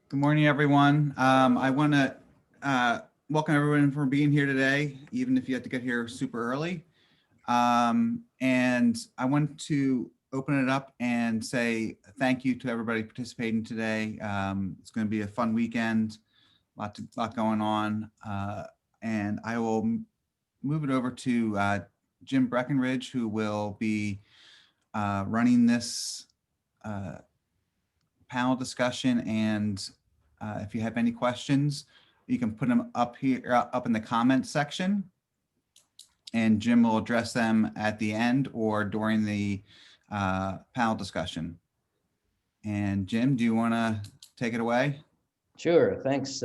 Good morning, everyone. I want to welcome everyone for being here today, even if you had to get here super early. And I want to open it up and say thank you to everybody participating today. It's going to be a fun weekend, lot going on. And I will move it over to Jim Breckenridge, who will be running this panel discussion. And if you have any questions, you can put them up here, up in the comments section, and Jim will address them at the end or during the panel discussion. And Jim, do you want to take it away? Sure, thanks,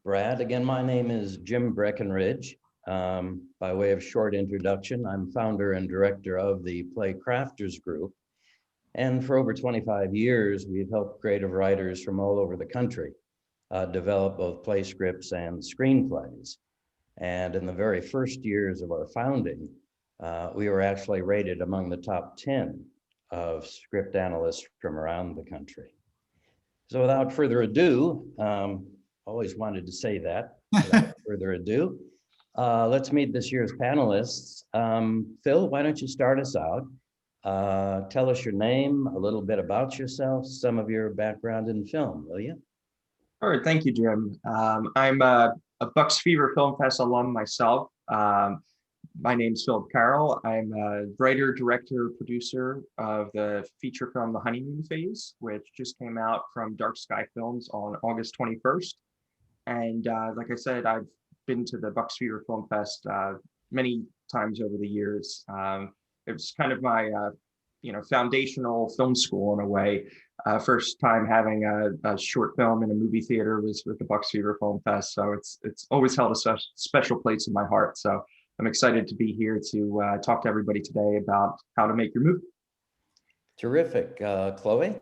Brad. Again, my name is Jim Breckenridge. By way of short introduction, I'm founder and director of the Play Crafters Group. And for over 25 years, we've helped creative writers from all over the country develop both play scripts and screenplays. And in the very first years of our founding, we were actually rated among the top 10 of script analysts from around the country. So without further ado, always wanted to say that, without further ado, let's meet this year's panelists. Phil, why don't you start us out? Tell us your name, a little bit about yourself, some of your background in film, will you? All right, thank you, Jim. I'm a Bucks Fever Film Fest alum myself. My name's Philip Carroll. I'm a writer, director, producer of the feature film The Honeymoon Phase, which just came out from Dark Sky Films on August 21st. And like I said, I've been to the Bucks Fever Film Fest many times over the years. It was kind of my foundational film school in a way. First time having a short film in a movie theater was with the Bucks Fever Film Fest. So it's always held a special place in my heart. So I'm excited to be here to talk to everybody today about how to make your movie. Terrific. Chloe?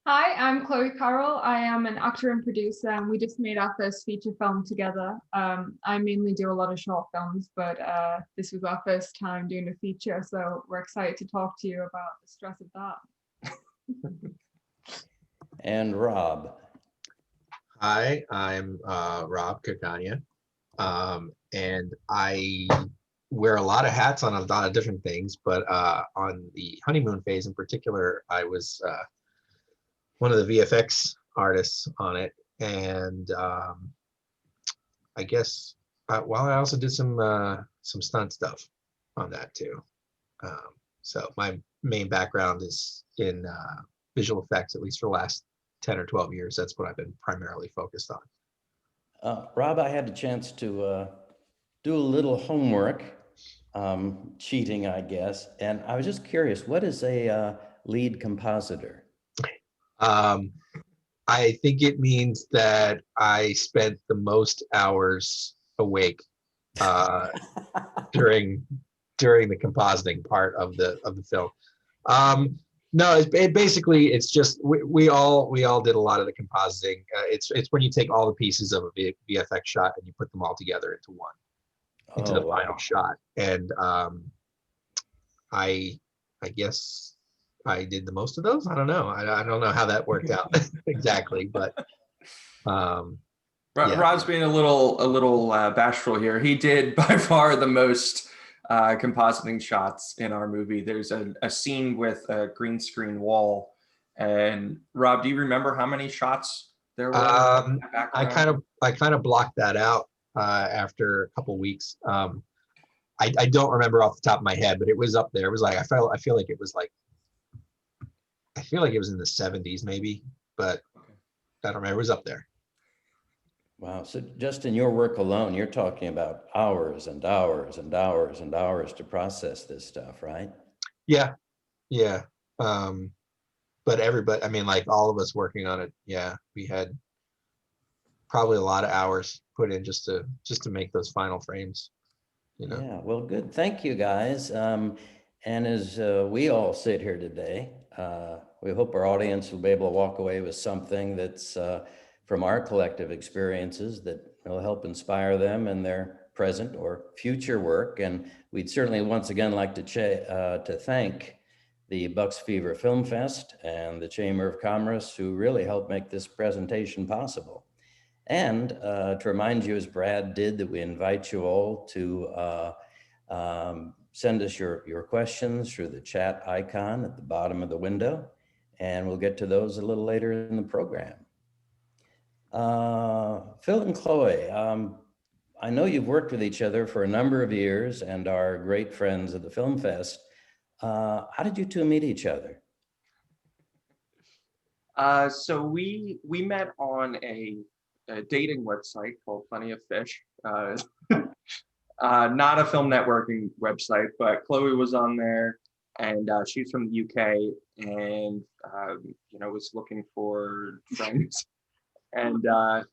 Hi, I'm Chloe Carroll. I am an actor and producer, and we just made our first feature film together. I mainly do a lot of short films, but this was our first time doing a feature, so we're excited to talk to you about the stress of that. And Rob. Hi, I'm Rob Coccagna, and I wear a lot of hats on a lot of different things, but on the honeymoon phase in particular, I was one of the VFX artists on it, and I guess I also did some stunt stuff on that too. So my main background is in visual effects, at least for the last 10 or 12 years. That's what I've been primarily focused on. Rob, I had a chance to do a little homework, cheating, I guess, and I was just curious, what is a lead compositor? I think it means that I spent the most hours awake during the compositing part of the film. No, it's just we all did a lot of the compositing. It's when you take all the pieces of a VFX shot and you put them all together into the final shot. And I guess I did the most of those. I don't know. I don't know how that worked out exactly, but yeah. Rob's being a little bashful here. He did by far the most compositing shots in our movie. There's a scene with a green screen wall, and Rob, do you remember how many shots there were? I kind of blocked that out after a couple weeks. I don't remember off the top of my head, but it was up there. It was like I feel like it was like. I feel like it was in the 70s maybe, but I don't remember. It was up there. Wow. So just in your work alone, you're talking about hours and hours and hours and hours to process this stuff, right? Yeah. But everybody, I mean, like all of us working on it, yeah, we had probably a lot of hours put in just to make those final frames. Yeah, well, good. Thank you, guys. And as we all sit here today, we hope our audience will be able to walk away with something that's from our collective experiences that will help inspire them in their present or future work. And we'd certainly once again like to thank the Bucks Fever Film Fest, and the Chamber of Commerce, who really helped make this presentation possible. And to remind you, as Brad did, that we invite you all to send us your questions through the chat icon at the bottom of the window, and we'll get to those a little later in the program. Phil and Chloe, I know you've worked with each other for a number of years and are great friends at the Film Fest. How did you two meet each other? So we met on a dating website called Plenty of Fish. Not a film networking website, but Chloe was on there, and she's from the UK, and was looking for friends. And I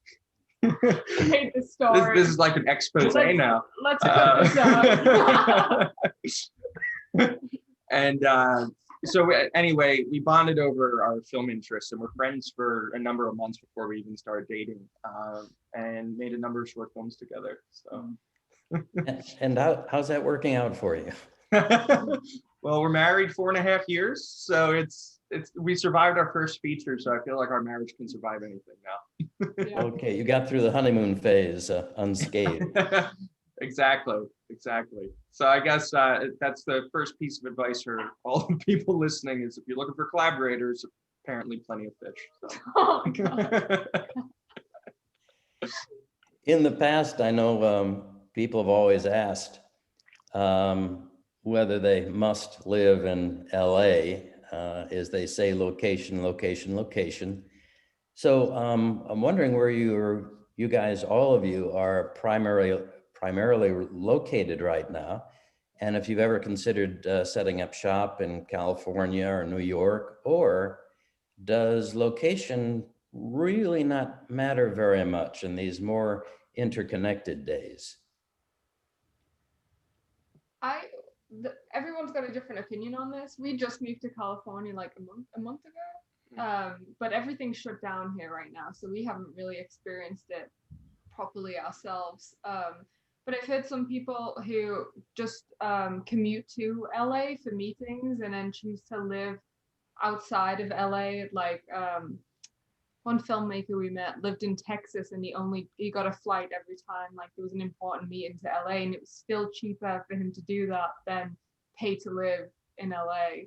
hate this story. this is like an expose now. Let's cut this out. And so anyway, we bonded over our film interests, and we're friends for a number of months before we even started dating, and made a number of short films together. So. And how's that working out for you? Well, we're married 4.5 years, so we survived our first feature, so I feel like our marriage can survive anything now. Yeah. Okay, you got through the honeymoon phase unscathed. Exactly. So I guess that's the first piece of advice for all the people listening: is if you're looking for collaborators, apparently Plenty of Fish. So. Oh my God. In the past, I know people have always asked whether they must live in LA, as they say, location, location, location. So I'm wondering where you guys, all of you, are primarily located right now, and if you've ever considered setting up shop in California or New York, or does location really not matter very much in these more interconnected days? Everyone's got a different opinion on this. We just moved to California like a month ago, but everything's shut down here right now, so we haven't really experienced it properly ourselves. But I've heard some people who just commute to LA for meetings and then choose to live outside of LA. Like one filmmaker we met lived in Texas, and he got a flight every time like there was an important meeting to LA, and it was still cheaper for him to do that than pay to live in LA.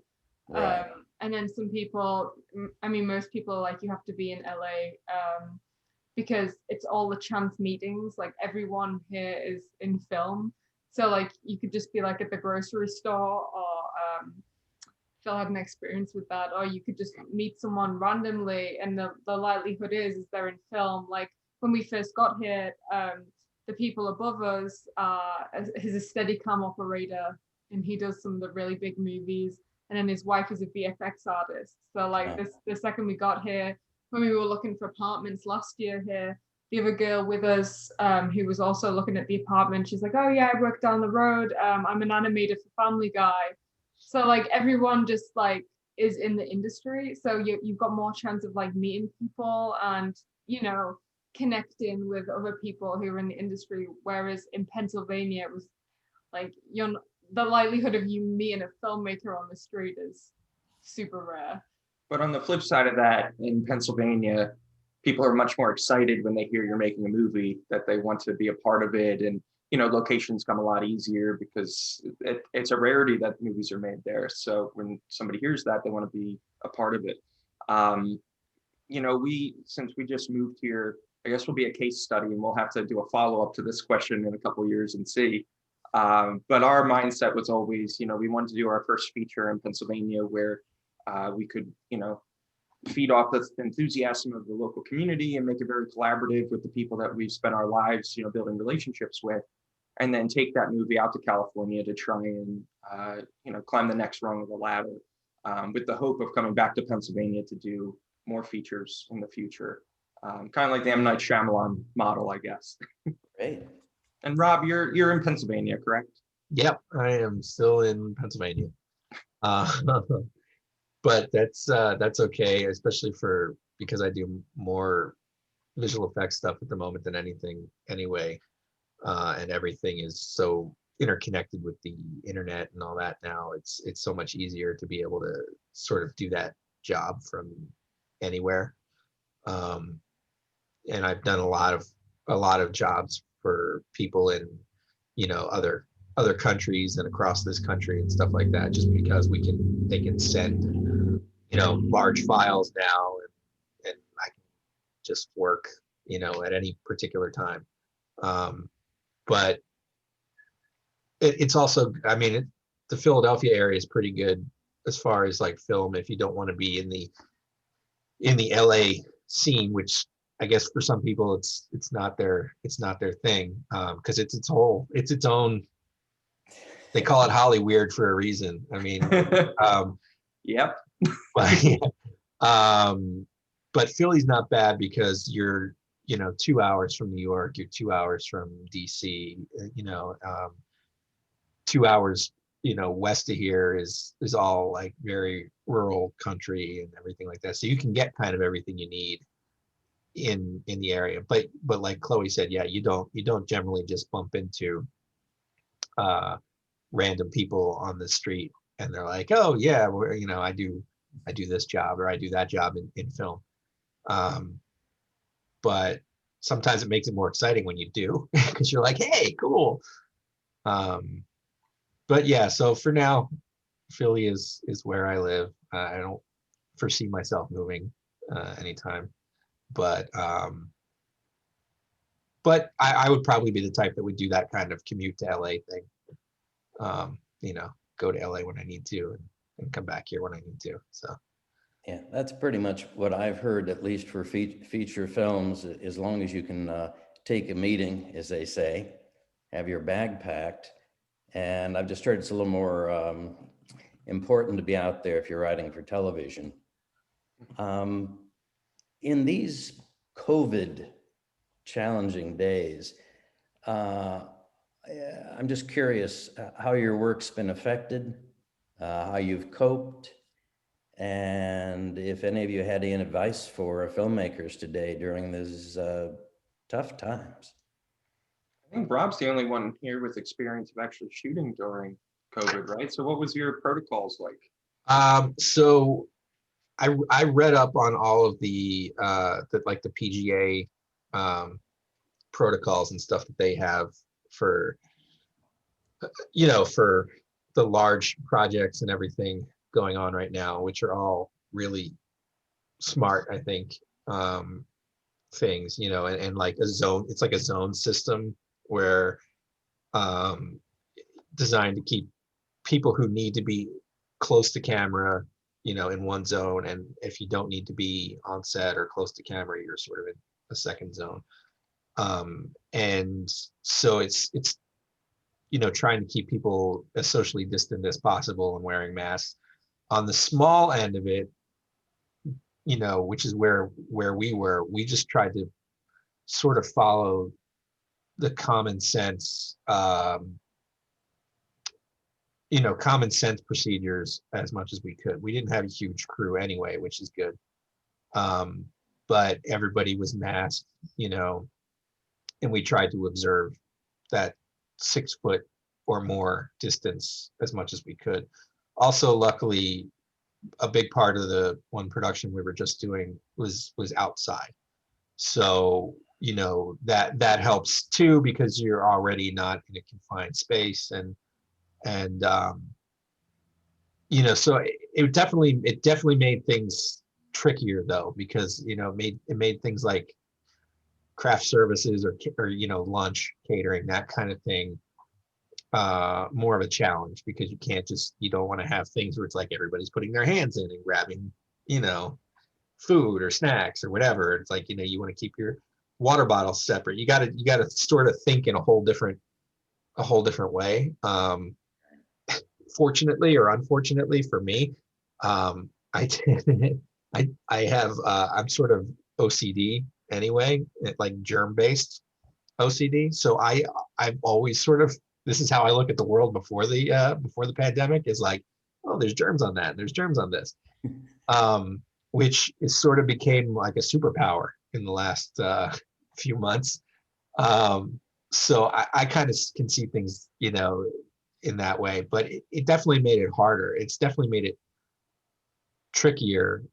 Right. And then some people, I mean, most people, like, you have to be in LA because it's all the chance meetings. Like, everyone here is in film, so like you could just be like at the grocery store, or Phil had an experience with that, or you could just meet someone randomly, and the likelihood is they're in film. Like when we first got here, the people above us is a Steadicam operator, and he does some of the really big movies, and then his wife is a VFX artist. So like the second we got here, when we were looking for apartments last year here, the other girl with us who was also looking at the apartment, she's like, oh yeah, I work down the road, I'm an animator for Family Guy. So like everyone just like is in the industry, so you've got more chance of like meeting people and, you know, connecting with other people who are in the industry, whereas in Pennsylvania it was like the likelihood of you meeting a filmmaker on the street is super rare. But on the flip side of that, in Pennsylvania, people are much more excited when they hear you're making a movie, that they want to be a part of it. And, you know, locations come a lot easier because it's a rarity that movies are made there. So when somebody hears that, they want to be a part of it. You know, since we just moved here, I guess we'll be a case study, and we'll have to do a follow-up to this question in a couple of years and see. But our mindset was always, you know, we wanted to do our first feature in Pennsylvania where we could, you know, feed off the enthusiasm of the local community and make it very collaborative with the people that we've spent our lives, you know, building relationships with, and then take that movie out to California to try and, you know, climb the next rung of the ladder, with the hope of coming back to Pennsylvania to do more features in the future. Kind of like the M. Night Shyamalan model, I guess. Great. And Rob, you're in Pennsylvania, correct? Yep, I am still in Pennsylvania. But that's okay, especially because I do more visual effects stuff at the moment than anything anyway. And everything is so interconnected with the internet and all that now, it's so much easier to be able to sort of do that job from anywhere. And I've done a lot of jobs for people in, you know, other countries and across this country and stuff like that, just because they can send, you know, large files now, and I can just work, you know, at any particular time. But it's also, I mean, the Philadelphia area is pretty good as far as like film, if you don't want to be in the LA scene, which I guess for some people it's not their thing, because it's its own. They call it Holly weird for a reason. I mean, Yep. but Philly's not bad because you're, you know, 2 hours from New York, you're 2 hours from DC, you know, 2 hours, you know, west of here is all like very rural country and everything like that. So you can get kind of everything you need in the area. But like Chloe said, yeah, you don't generally just bump into random people on the street and they're like, oh yeah, you know, I do this job or I do that job in film. But sometimes it makes it more exciting when you do, because you're like, hey, cool. But yeah, so for now, Philly is where I live. I don't foresee myself moving anytime, but I would probably be the type that would do that kind of commute to LA thing. You know, go to LA when I need to and come back here when I need to. So Yeah, that's pretty much what I've heard, at least for feature films. As long as you can take a meeting, as they say, have your bag packed. And I've just heard it's a little more important to be out there if you're writing for television. In these COVID challenging days, I'm just curious how your work's been affected, how you've coped, and if any of you had any advice for filmmakers today during these tough times. I think Rob's the only one here with experience of actually shooting during COVID, right? So what was your protocols like? So I read up on all of the like the PGA protocols and stuff that they have for, you know, for the large projects and everything going on right now, which are all really smart, I think, things, you know, and like a zone, it's like a zone system where designed to keep people who need to be close to camera, you know, in one zone, and if you don't need to be on set or close to camera, you're sort of in a second zone. And so it's you know, trying to keep people as socially distant as possible and wearing masks. On the small end of it, you know, which is where we were, we just tried to sort of follow the common sense, you know, common sense procedures as much as we could. We didn't have a huge crew anyway, which is good. But everybody was masked, you know, and we tried to observe that 6 foot or more distance as much as we could. Also, luckily, a big part of the one production we were just doing was outside. So, you know, that helps too, because you're already not in a confined space, and you know, so it definitely made things trickier though, because, you know, it made things like craft services or you know, lunch catering, that kind of thing, more of a challenge, because you don't want to have things where it's like everybody's putting their hands in and grabbing, you know, food or snacks or whatever. It's like, you know, you want to keep your water bottles separate. You got to sort of think in a whole different way. Fortunately or unfortunately for me, I have I'm sort of OCD anyway, like germ-based OCD. So I've always sort of, this is how I look at the world before the pandemic, is like, oh, there's germs on that, there's germs on this, which is sort of became like a superpower in the last few months. so I kind of can see things, in that way, but it definitely made it harder. It's definitely made it trickier.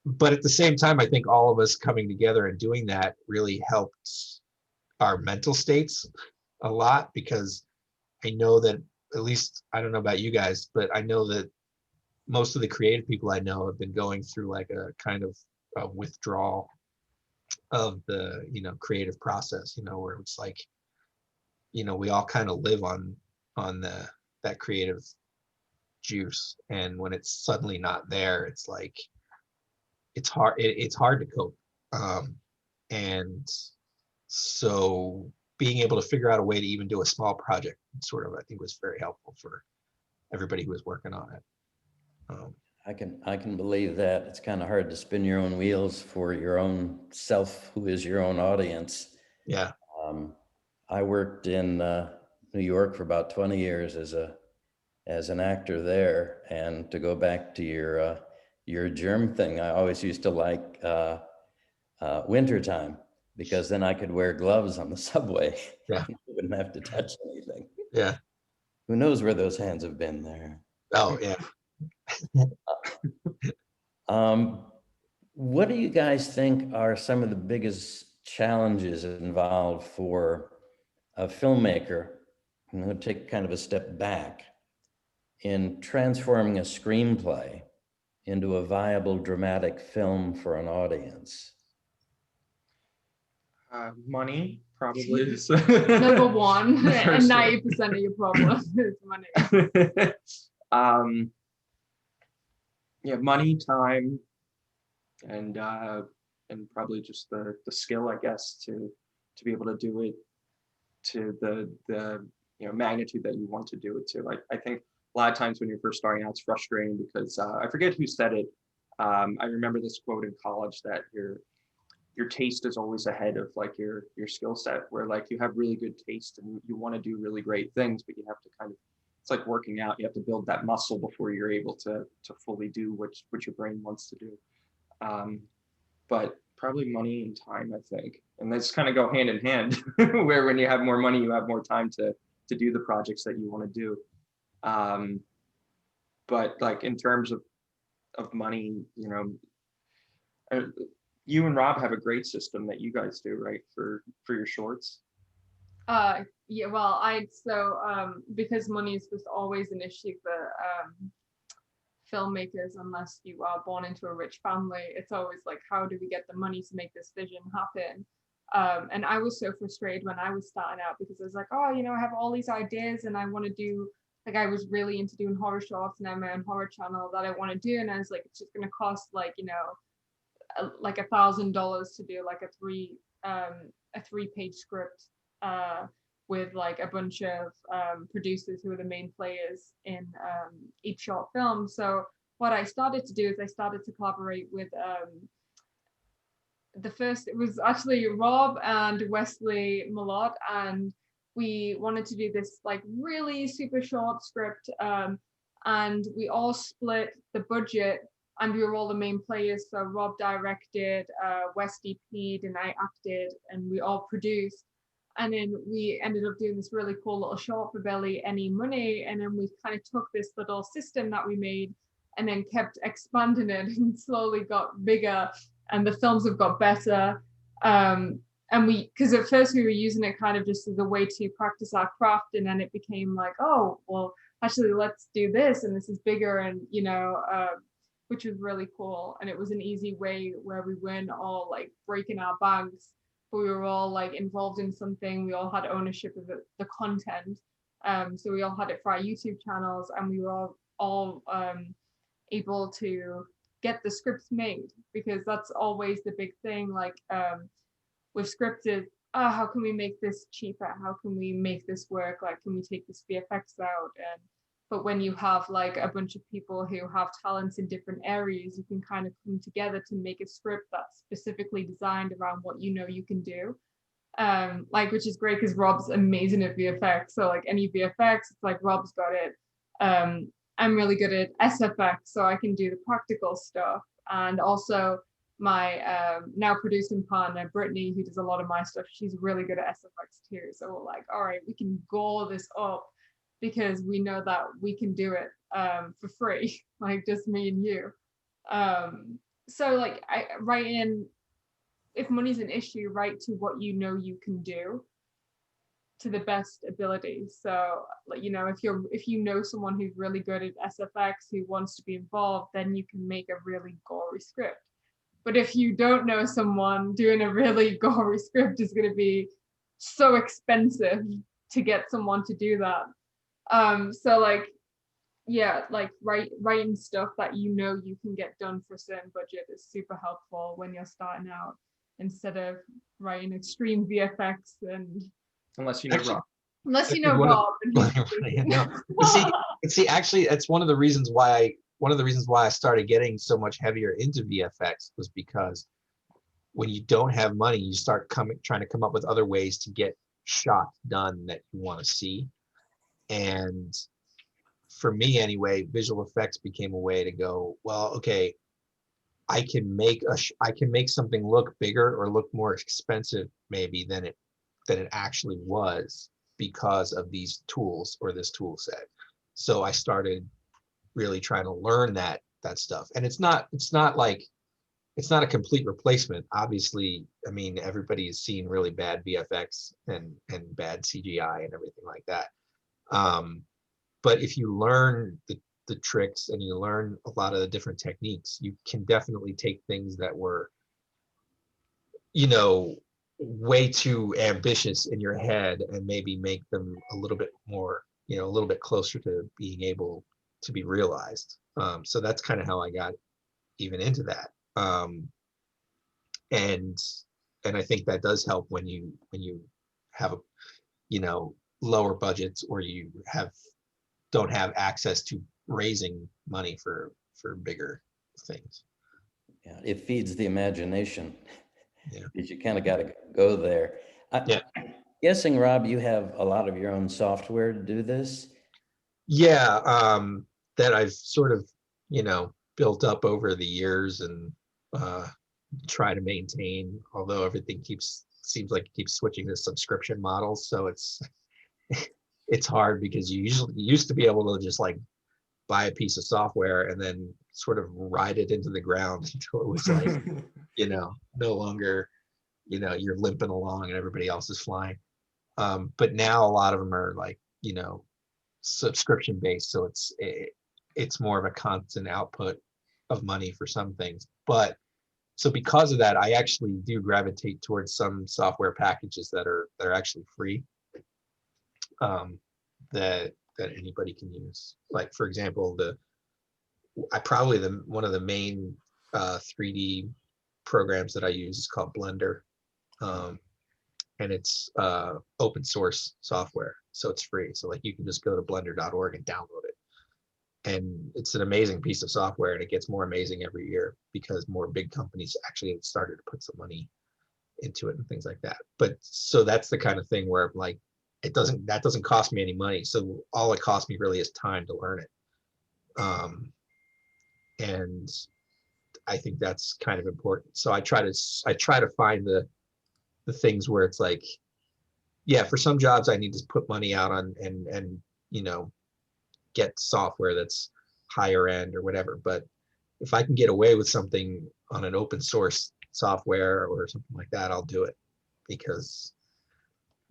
But at the same time, I think all of us coming together and doing that really helped our mental states a lot, because I know that, at least, I don't know about you guys, but I know that most of the creative people I know have been going through like a kind of a withdrawal of the, creative process, where it's like, we all kind of live on that creative juice. And when it's suddenly not there, it's like, it's hard, it's hard to cope. And so being able to figure out a way to even do a small project sort of, I think, was very helpful for everybody who was working on it. I can believe that. It's kind of hard to spin your own wheels for your own self, who is your own audience. Yeah. I worked in New York for about 20 years as an actor there. And to go back to your germ thing, I always used to like wintertime, because then I could wear gloves on the subway. Yeah. I wouldn't have to touch anything. Yeah. Who knows where those hands have been there? Oh, yeah. What do you guys think are some of the biggest challenges involved for a filmmaker, take kind of a step back, in transforming a screenplay into a viable dramatic film for an audience? Money, probably. Number one, and First one. 90% of your problem is money. Yeah, money, time, and probably just the skill, I guess, to be able to do it to the magnitude that you want to do it to. Like, I think a lot of times when you're first starting out, it's frustrating because I forget who said it. I remember this quote in college, that your taste is always ahead of like your skill set, where like you have really good taste and you want to do really great things, but you have to kind of, it's like working out, you have to build that muscle before you're able to fully do what your brain wants to do. But probably money and time, I think, and that's kind of go hand in hand. Where when you have more money, you have more time to do the projects that you want to do. But like in terms of money, you and Rob have a great system that you guys do, right, for your shorts. Yeah, well, because money is just always an issue for filmmakers, unless you are born into a rich family. It's always like, how do we get the money to make this vision happen? And I was so frustrated when I was starting out, because I was like, oh, I have all these ideas and I want to do, like, I was really into doing horror shorts and I have my own horror channel that I want to do, and I was like, it's just going to cost like like $1,000 to do like a 3-page script with like a bunch of producers who are the main players in each short film. So what I started to do is I started to collaborate with it was actually Rob and Wesley Malott, and we wanted to do this like really super short script, and we all split the budget, and we were all the main players. So Rob directed, Wes DP'd, and I acted, and we all produced. And then we ended up doing this really cool little short for barely any money. And then we kind of took this little system that we made and then kept expanding it and slowly got bigger. And the films have got better. And because at first we were using it kind of just as a way to practice our craft. And then it became like, oh, well, actually, let's do this. And this is bigger. And, which was really cool. And it was an easy way where we weren't all like breaking our banks, but we were all like involved in something. We all had ownership of the content. So we all had it for our YouTube channels, and we were all able to get the scripts made, because that's always the big thing. Like with scripts is, how can we make this cheaper? How can we make this work? Like, can we take this VFX out? But when you have like a bunch of people who have talents in different areas, you can kind of come together to make a script that's specifically designed around what you can do. Which is great because Rob's amazing at VFX. So like any VFX, it's like Rob's got it. I'm really good at SFX, so I can do the practical stuff. And also my now producing partner, Brittany, who does a lot of my stuff, she's really good at SFX too. So we're like, all right, we can goal this up because we know that we can do it for free, like just me and you. So like I write in, if money's an issue, write to what you know you can do to the best ability. So like, you know, if you know someone who's really good at SFX who wants to be involved, then you can make a really gory script. But if you don't know someone, doing a really gory script is going to be so expensive to get someone to do that. So like, yeah, like writing stuff that you know you can get done for a certain budget is super helpful when you're starting out, instead of writing extreme VFX and Unless you know Actually, Rob. unless you That's know one of- Rob. And he's No. But see, actually, that's one of the reasons why I started getting so much heavier into VFX was because when you don't have money, you start trying to come up with other ways to get shots done that you want to see. And for me anyway, visual effects became a way to go, well, okay, I can make something look bigger or look more expensive maybe than it actually was because of these tools or this tool set. So I started really trying to learn that stuff. And it's not a complete replacement. Obviously, I mean, everybody has seen really bad VFX and bad CGI and everything like that. But if you learn the tricks and you learn a lot of the different techniques, you can definitely take things that were, you know, way too ambitious in your head and maybe make them a little bit more, you know, a little bit closer to being able to be realized. So that's kind of how I got even into that. And I think that does help when you have a, you know, lower budgets, or you don't have access to raising money for bigger things. Yeah, it feeds the imagination. Yeah. Because you kind of got to go there. Yeah. Guessing, Rob, you have a lot of your own software to do this. Yeah, that I've sort of, you know, built up over the years and try to maintain, although everything seems like it keeps switching to subscription models. So it's hard because you used to be able to just like buy a piece of software and then sort of ride it into the ground until it was like, you know, no longer, you know, you're limping along and everybody else is flying. But now a lot of them are like, you know, subscription based. So it's more of a constant output of money for some things. But so because of that, I actually do gravitate towards some software packages that are actually free, that anybody can use. Like for example, one of the main 3D programs that I use is called Blender, and it's open source software, so it's free. So like you can just go to blender.org and download it, and it's an amazing piece of software, and it gets more amazing every year because more big companies actually have started to put some money into it and things like that. But so that's the kind of thing where like that doesn't cost me any money, so all it costs me really is time to learn it. And I think that's kind of important. So I try to find the things where it's like, yeah, for some jobs I need to put money out on and you know, get software that's higher end or whatever. But if I can get away with something on an open source software or something like that, I'll do it. Because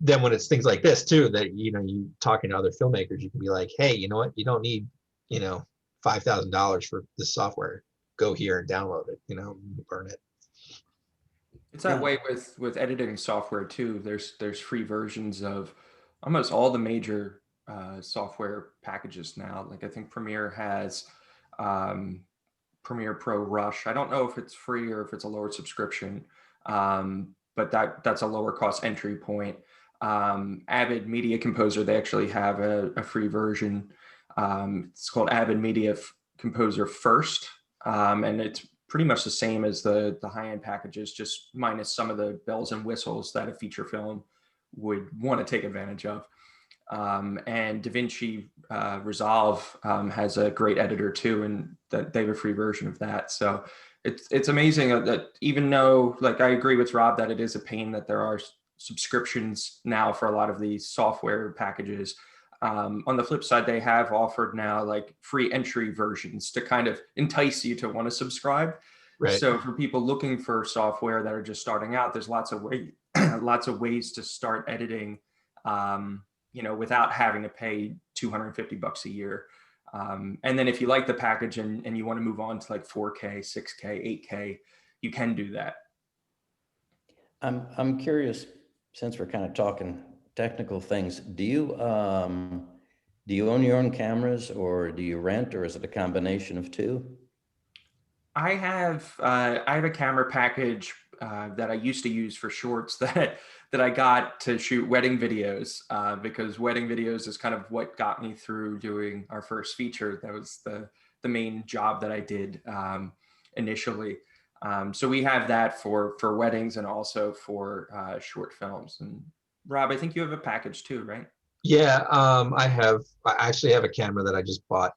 then when it's things like this too, that, you know, you talking to other filmmakers, you can be like, hey, you know what, you don't need, you know, $5,000 for this software. Go here and download it, you know, burn it. It's that way with editing software too. There's free versions of almost all the major software packages now. Like I think Premiere has Premiere Pro Rush. I don't know if it's free or if it's a lower subscription, but that's a lower cost entry point. Avid Media Composer, they actually have a free version. It's called Avid Media Composer First, and it's pretty much the same as the high-end packages, just minus some of the bells and whistles that a feature film would want to take advantage of. And DaVinci Resolve has a great editor too, and that they have a free version of that. So It's amazing that even though, like, I agree with Rob that it is a pain that there are subscriptions now for a lot of these software packages. On the flip side, they have offered now like free entry versions to kind of entice you to want to subscribe. Right. So for people looking for software that are just starting out, there's lots of lots of ways to start editing, you know, without having to pay $250 a year. And then if you like the package and you want to move on to like 4K, 6K, 8K, you can do that. I'm curious, since we're kind of talking technical things, do you own your own cameras, or do you rent, or is it a combination of two? I have a camera package that I used to use for shorts that I got to shoot wedding videos, because wedding videos is kind of what got me through doing our first feature. That was the main job that I did initially. So we have that for weddings and also for short films. And Rob, I think you have a package too, right? Yeah, I actually have a camera that I just bought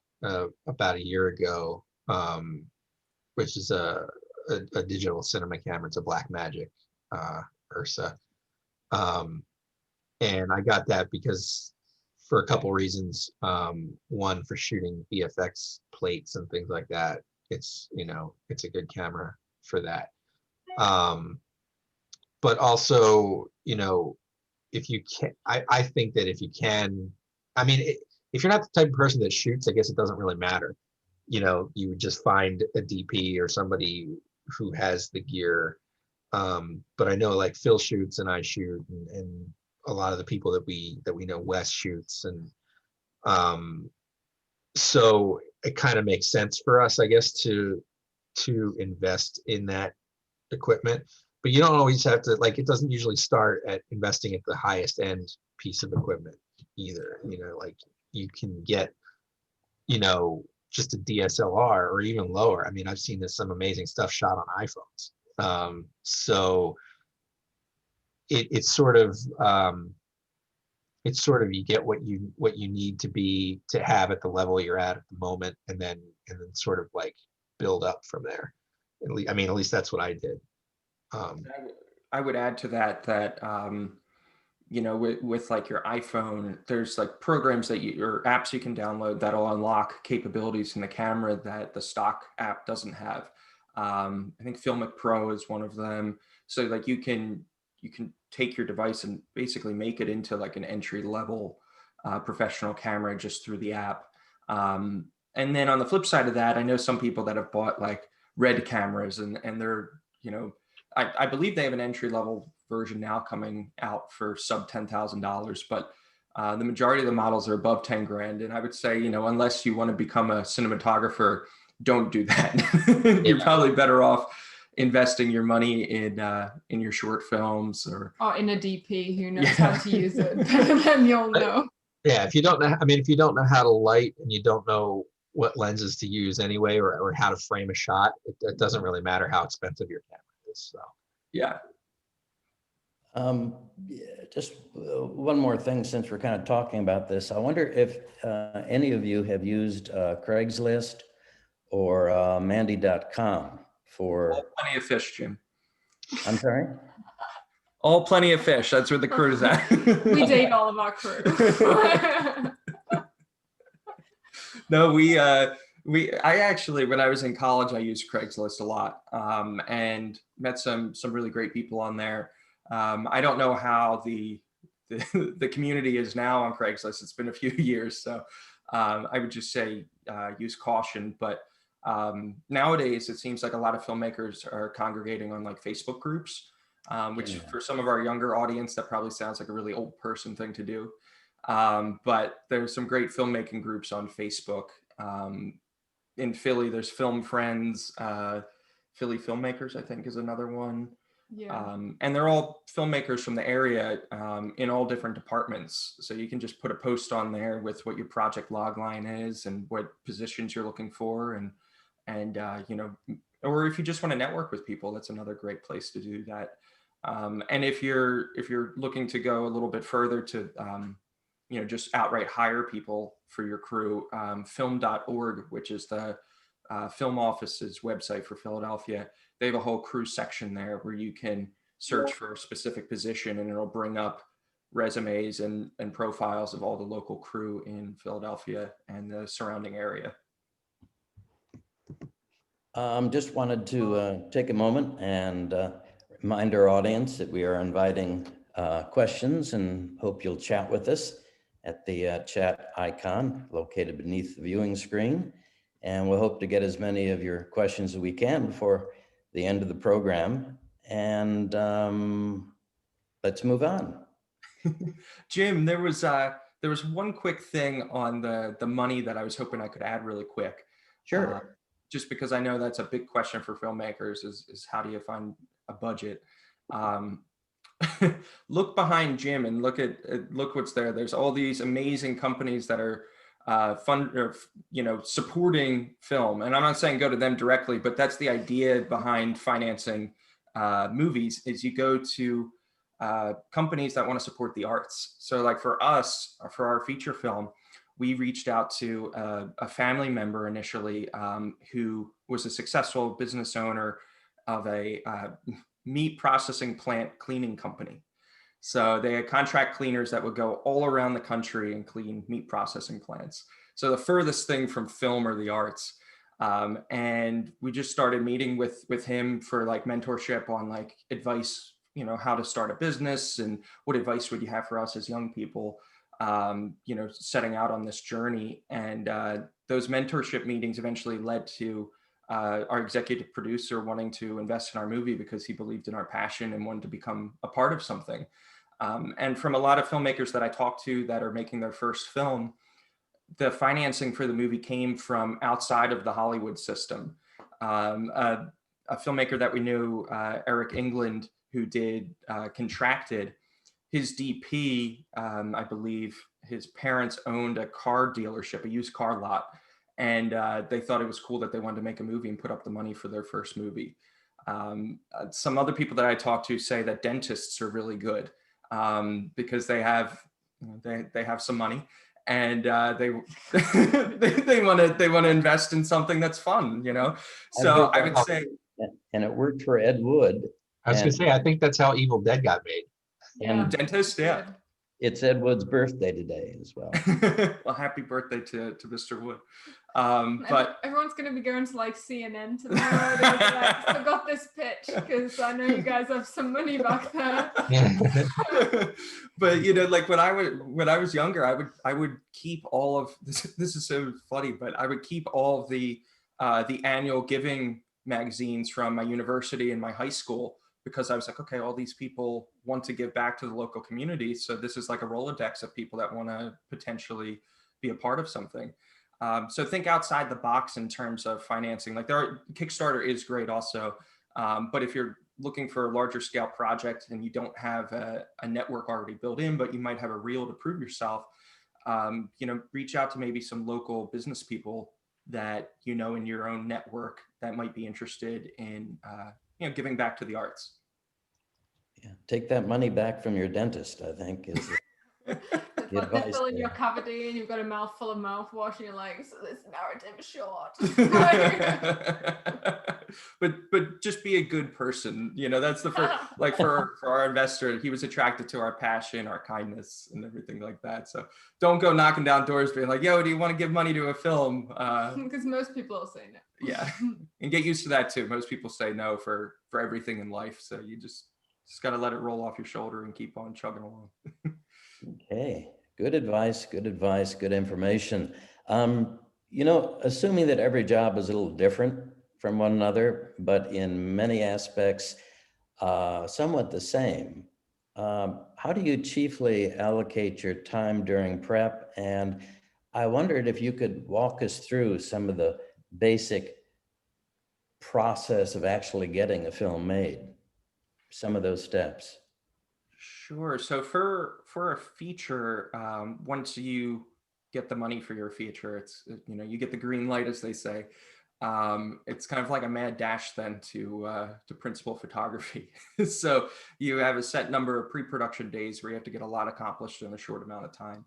about a year ago, which is a digital cinema camera. It's a Blackmagic Ursa. And I got that because for a couple reasons. One, for shooting VFX plates and things like that. It's, you know, it's a good camera for that. But also, you know, if you can, I think that if you can, I mean, if you're not the type of person that shoots, I guess it doesn't really matter. You know, you would just find a DP or somebody who has the gear. But I know like Phil shoots and I shoot, and a lot of the people that we know, Wes shoots, and so it kind of makes sense for us, I guess, to invest in that equipment. But you don't always have to, like, it doesn't usually start at investing at the highest end piece of equipment either. You know, like you can get, you know, just a DSLR or even lower. I mean, I've seen some amazing stuff shot on iPhones. So it's sort of you get what you need to have at the level you're at the moment, and then sort of like build up from there. I mean, at least that's what I did. I would add to that you know, with like your iPhone, there's like programs or apps you can download that'll unlock capabilities in the camera that the stock app doesn't have. I think Filmic Pro is one of them. So like you can take your device and basically make it into like an entry level professional camera just through the app. And then on the flip side of that, I know some people that have bought like Red cameras, and they're, you know, I believe they have an entry level version now coming out for sub $10,000, but the majority of the models are above 10 grand. And I would say, you know, unless you want to become a cinematographer, don't do that. You're probably better off investing your money in your short films or in a DP who knows how to use it, then you'll know. Yeah, if you don't know, I mean, if you don't know how to light and you don't know what lenses to use anyway, or how to frame a shot, it doesn't really matter how expensive your camera is. So yeah. Just one more thing, since we're kind of talking about this. I wonder if any of you have used Craigslist or Mandy.com for... All plenty of fish, Jim. I'm sorry? All plenty of fish. That's where the crew is at. We date all of our crew. No, I actually, when I was in college, I used Craigslist a lot, and met some really great people on there. I don't know how the community is now on Craigslist. It's been a few years, so I would just say use caution. But nowadays, it seems like a lot of filmmakers are congregating on like Facebook groups, which for some of our younger audience, that probably sounds like a really old person thing to do. But there's some great filmmaking groups on Facebook. In Philly, there's Film Friends, Philly Filmmakers, I think, is another one. Yeah. And they're all filmmakers from the area in all different departments. So you can just put a post on there with what your project log line is and what positions you're looking for, and you know, or if you just want to network with people, that's another great place to do that. And if you're looking to go a little bit further to you know, just outright hire people for your crew, film.org, which is the Film Office's website for Philadelphia. They have a whole crew section there where you can search for a specific position, and it'll bring up resumes and profiles of all the local crew in Philadelphia and the surrounding area. Just wanted to take a moment and remind our audience that we are inviting questions, and hope you'll chat with us at the chat icon located beneath the viewing screen. And we'll hope to get as many of your questions as we can before the end of the program. And let's move on. Jim, there was one quick thing on the money that I was hoping I could add really quick. Sure. Just because I know that's a big question for filmmakers is how do you find a budget? Look behind Jim and look what's there. There's all these amazing companies that are supporting film. And I'm not saying go to them directly, but that's the idea behind financing movies, is you go to companies that want to support the arts. So like for us, for our feature film, we reached out to a family member initially who was a successful business owner of a meat processing plant cleaning company. So they had contract cleaners that would go all around the country and clean meat processing plants. So the furthest thing from film or the arts. And we just started meeting with him for like mentorship on like advice, how to start a business and what advice would you have for us as young people, setting out on this journey. And those mentorship meetings eventually led to our executive producer wanting to invest in our movie because he believed in our passion and wanted to become a part of something. And from a lot of filmmakers that I talked to that are making their first film, the financing for the movie came from outside of the Hollywood system. A filmmaker that we knew, Eric England, who did Contracted, his DP, I believe his parents owned a car dealership, a used car lot. And they thought it was cool that they wanted to make a movie and put up the money for their first movie. Some other people that I talked to say that dentists are really good because they have some money and they want to invest in something that's fun, So I would say, and it worked for Ed Wood. I was gonna say, I think that's how Evil Dead got made. And dentist, yeah. It's Ed Wood's birthday today as well. Well, happy birthday to Mr. Wood. But everyone's going to be going to like CNN tomorrow. They'll be like, I got this pitch because I know you guys have some money back there. But like when I was younger, I would keep all of this. This is so funny, but I would keep all of the annual giving magazines from my university and my high school, because I was like, okay, all these people want to give back to the local community. So this is like a Rolodex of people that want to potentially be a part of something. So think outside the box in terms of financing. Like Kickstarter is great also. But if you're looking for a larger scale project and you don't have a network already built in, but you might have a reel to prove yourself, reach out to maybe some local business people that in your own network that might be interested in giving back to the arts. Yeah, take that money back from your dentist, I think is the advice. They fill in your cavity and you've got a mouthful of mouthwash and you're like, so this narrative is short. but just be a good person. That's the first, like for our investor, he was attracted to our passion, our kindness and everything like that. So don't go knocking down doors being like, yo, do you want to give money to a film? Because most people will say no. Yeah, and get used to that too. Most people say no for everything in life. So you just got to let it roll off your shoulder and keep on chugging along. Okay, good advice, good information. Assuming that every job is a little different from one another, but in many aspects, somewhat the same. How do you chiefly allocate your time during prep? And I wondered if you could walk us through some of the basic process of actually getting a film made, some of those steps. Sure. So for a feature, once you get the money for your feature, it's you get the green light, as they say. It's kind of like a mad dash then to principal photography. So you have a set number of pre-production days where you have to get a lot accomplished in a short amount of time.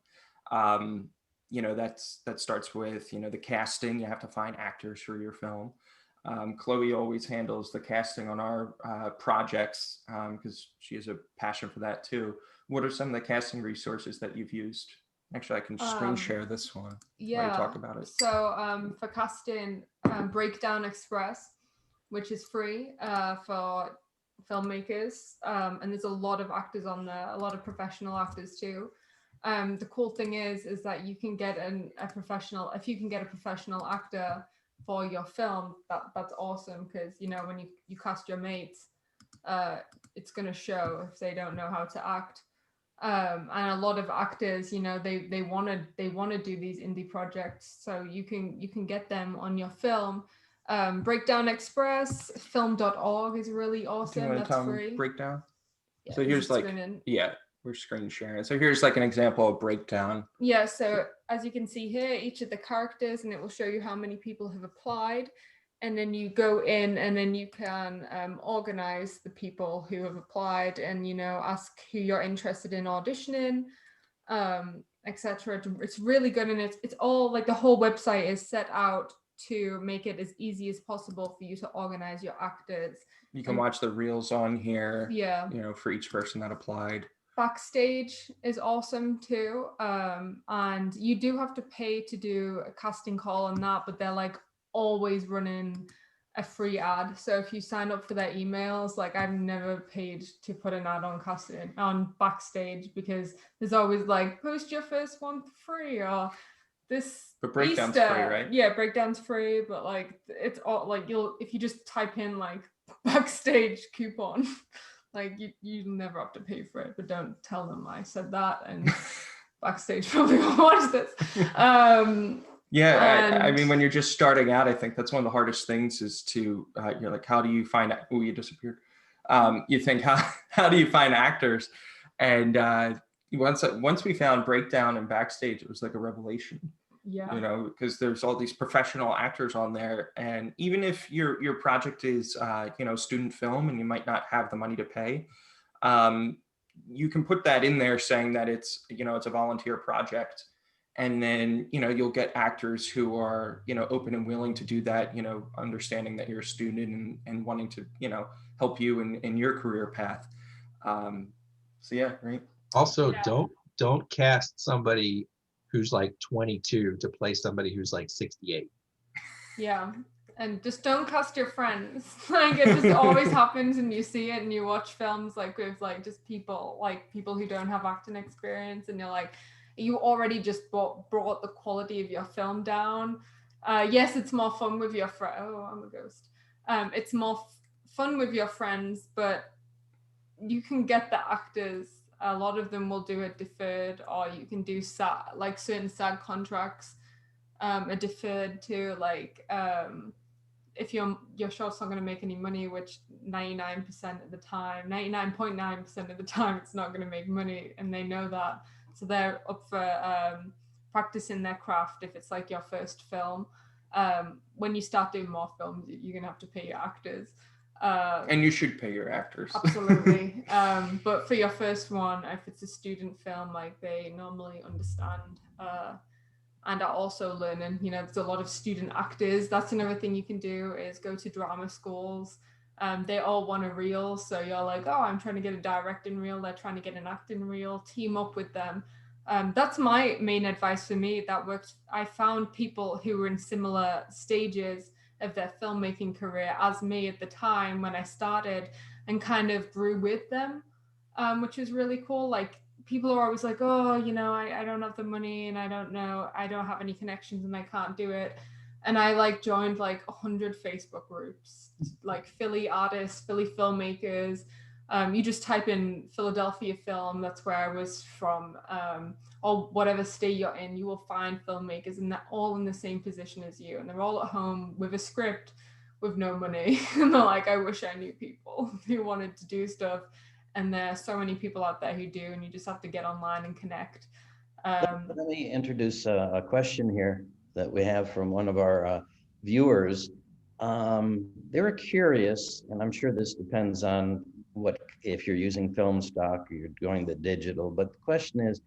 that starts with, the casting. You have to find actors for your film. Chloe always handles the casting on our projects because she has a passion for that too. What are some of the casting resources that you've used? Actually, I can screen share this one while you talk about it. So for casting, Breakdown Express, which is free for filmmakers, and there's a lot of actors on there, a lot of professional actors too. The cool thing is that you can get a professional, if you can get a professional actor for your film, that's awesome, because when you cast your mates, it's going to show if they don't know how to act. And a lot of actors, they want to do these indie projects, so you can get them on your film. Breakdown Express, film.org is really awesome. That's free. Breakdown. Yeah, So here's we're screen sharing. So here's like an example of Breakdown. Yeah, so as you can see here, each of the characters, and it will show you how many people have applied. And then you go in and then you can organize the people who have applied and, ask who you're interested in auditioning, etc. It's really good. And it's all like the whole website is set out to make it as easy as possible for you to organize your actors. You can watch the reels on here, yeah, for each person that applied. Backstage is awesome too. And you do have to pay to do a casting call on that, but they're like always running a free ad. So if you sign up for their emails, like I've never paid to put an ad on Backstage, because there's always like post your first one for free, or this. But Breakdown's free, right? Yeah, Breakdown's free, but like it's all like if you just type in like Backstage coupon, like you never have to pay for it, but don't tell them I said that, and Backstage probably won't watch this. Yeah, I mean, when you're just starting out, I think that's one of the hardest things is to, you're like, how do you find, you disappeared. You think, how do you find actors? And once we found Breakdown and Backstage, it was like a revelation. Yeah. Because there's all these professional actors on there. And even if your project is, student film and you might not have the money to pay, you can put that in there saying that it's, it's a volunteer project. And then, you'll get actors who are, open and willing to do that, understanding that you're a student and wanting to, help you in your career path. So yeah, right. Also, don't cast somebody who's like 22 to play somebody who's like 68. Yeah. And just don't cast your friends. Like it just always happens, and you see it and you watch films like with like just people who don't have acting experience, and you're like, you already just brought the quality of your film down. Yes, it's more fun with your friends. Oh, I'm a ghost. It's more fun with your friends, but you can get the actors. A lot of them will do it deferred, or you can do certain SAG contracts are deferred to, like if your short's not going to make any money, which 99.9% of the time it's not going to make money, and they know that. So they're up for practicing their craft if it's like your first film. When you start doing more films, you're going to have to pay your actors. And you should pay your actors. Absolutely. But for your first one, if it's a student film, like they normally understand and are also learning. There's a lot of student actors. That's another thing you can do is go to drama schools. They all want a reel, so you're like, oh, I'm trying to get a directing reel, they're trying to get an acting reel, team up with them. That's my main advice for me. That worked. I found people who were in similar stages of their filmmaking career as me at the time when I started, and kind of grew with them, which is really cool. Like people are always like, oh, I don't have the money, and I don't have any connections, and I can't do it. And I joined 100 Facebook groups, like Philly artists, Philly filmmakers. You just type in Philadelphia film, that's where I was from, or whatever state you're in, you will find filmmakers, and they're all in the same position as you. And they're all at home with a script, with no money. And they're like, I wish I knew people who wanted to do stuff. And there are so many people out there who do, and you just have to get online and connect. Let me introduce a question here that we have from one of our viewers. They were curious, and I'm sure this depends on if you're using film stock or you're going the digital, but the question is,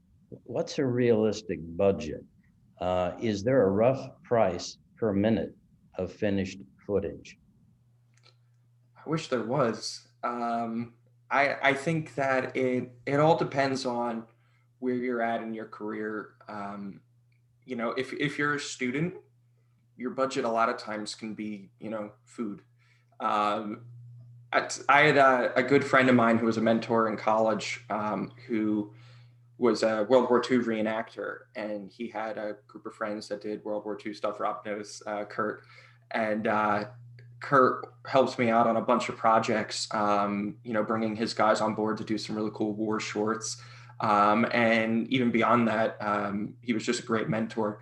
what's a realistic budget? Is there a rough price per minute of finished footage? I wish there was. I think that it all depends on where you're at in your career. If you're a student, your budget a lot of times can be, food. Um, I had a good friend of mine who was a mentor in college, who was a World War II reenactor, and he had a group of friends that did World War II stuff. Rob knows Kurt, and Kurt helps me out on a bunch of projects, bringing his guys on board to do some really cool war shorts. And even beyond that, he was just a great mentor.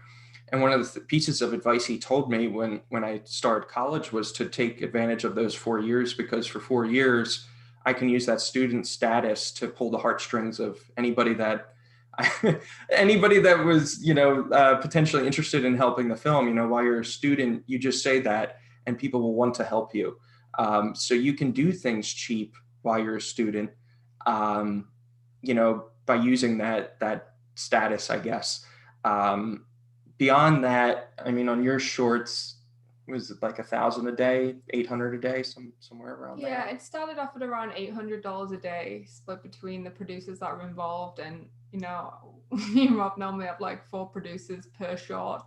And one of the pieces of advice he told me when I started college was to take advantage of those 4 years, because for 4 years, I can use that student status to pull the heartstrings of anybody that was, potentially interested in helping the film. While you're a student, you just say that and people will want to help you. So you can do things cheap while you're a student, by using that status, I guess. Beyond that, I mean, on your shorts, was it like 1,000 a day, 800 a day, somewhere around there? Yeah, it started off at around $800 a day, split between the producers that were involved. And, me and Rob normally have like 4 producers per short,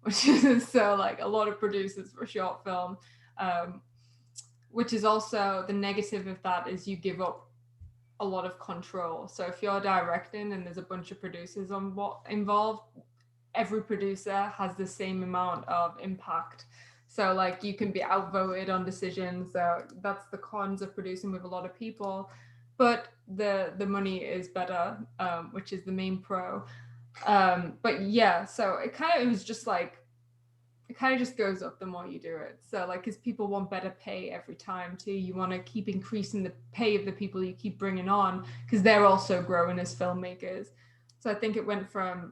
which is so like a lot of producers for a short film. Which is also the negative of that is you give up a lot of control. So if you're directing and there's a bunch of producers involved, every producer has the same amount of impact. So like you can be outvoted on decisions. So that's the cons of producing with a lot of people, but the money is better, which is the main pro. But yeah, so it was just like, it kind of just goes up the more you do it. So like, because people want better pay every time too. You want to keep increasing the pay of the people you keep bringing on, because they're also growing as filmmakers. So I think it went from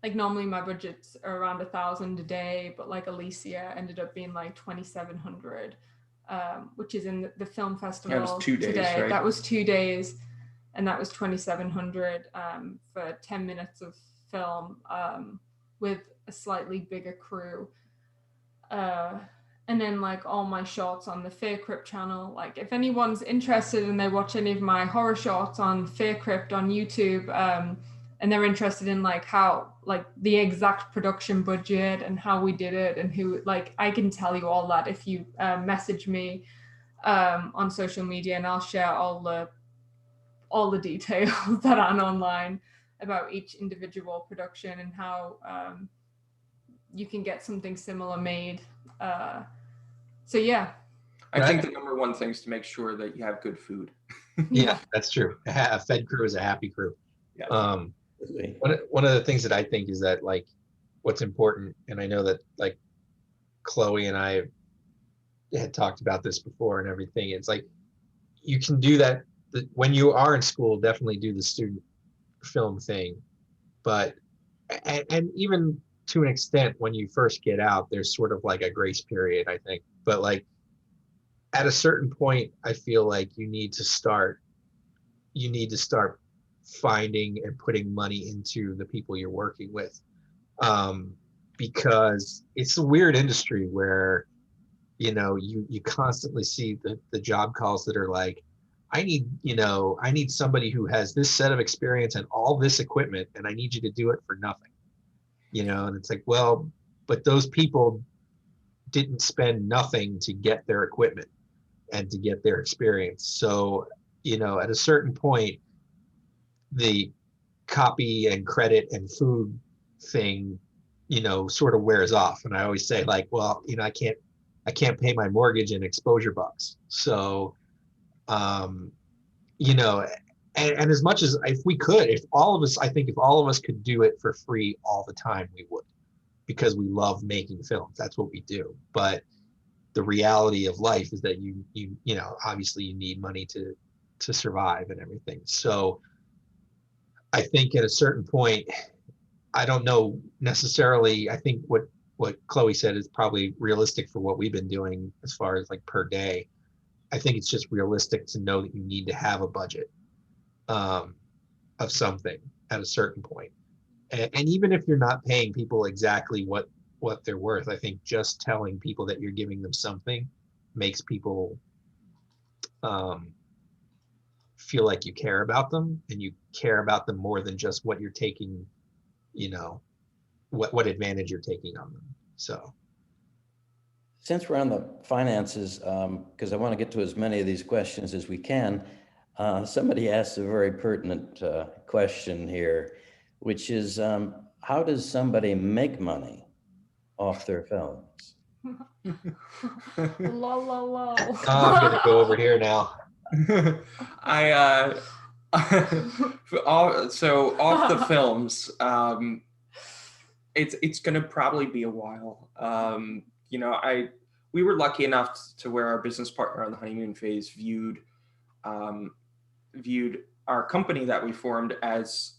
like normally my budgets are around 1,000 a day, but like Alicia ended up being like 2,700, which is in the film festival. That was 2 days, today. right? That was 2 days, and that was 2,700 for 10 minutes of film, with a slightly bigger crew. And then like all my shorts on the Fear Crypt channel, like if anyone's interested and they watch any of my horror shorts on Fear Crypt on YouTube, and they're interested in like how, like the exact production budget and how we did it and who, like I can tell you all that if you message me on social media, and I'll share all the details that aren't online about each individual production and how you can get something similar made. So yeah. I think the number one thing is to make sure that you have good food. Yeah, that's true. A fed crew is a happy crew. Yeah. One of the things that I think is that like what's important, and I know that like Chloe and I had talked about this before and everything, it's like you can do that when you are in school, definitely do the student film thing, but and even to an extent when you first get out, there's sort of like a grace period, I think, but like at a certain point I feel like you need to start finding and putting money into the people you're working with, because it's a weird industry where you constantly see the job calls that are like, I need somebody who has this set of experience and all this equipment, and I need you to do it for nothing, and it's like, well, but those people didn't spend nothing to get their equipment and to get their experience. So at a certain point, the copy and credit and food thing, sort of wears off. And I always say like, well, I can't pay my mortgage in exposure bucks. So, and as much as if all of us could do it for free all the time, we would, because we love making films. That's what we do. But the reality of life is that obviously you need money to survive and everything. So I think at a certain point, I don't know necessarily, I think what Chloe said is probably realistic for what we've been doing as far as like per day. I think it's just realistic to know that you need to have a budget of something at a certain point. and even if you're not paying people exactly what they're worth, I think just telling people that you're giving them something makes people feel like you care about them, and you care about them more than just what you're taking, you know, what advantage you're taking on them. So Since we're on the finances, because I want to get to as many of these questions as we can, somebody asked a very pertinent question here, which is, how does somebody make money off their films? Lol, lol, lol. I'm gonna go over here now. So off the films, it's gonna probably be a while. You know, we were lucky enough to where our business partner on the honeymoon phase viewed our company that we formed as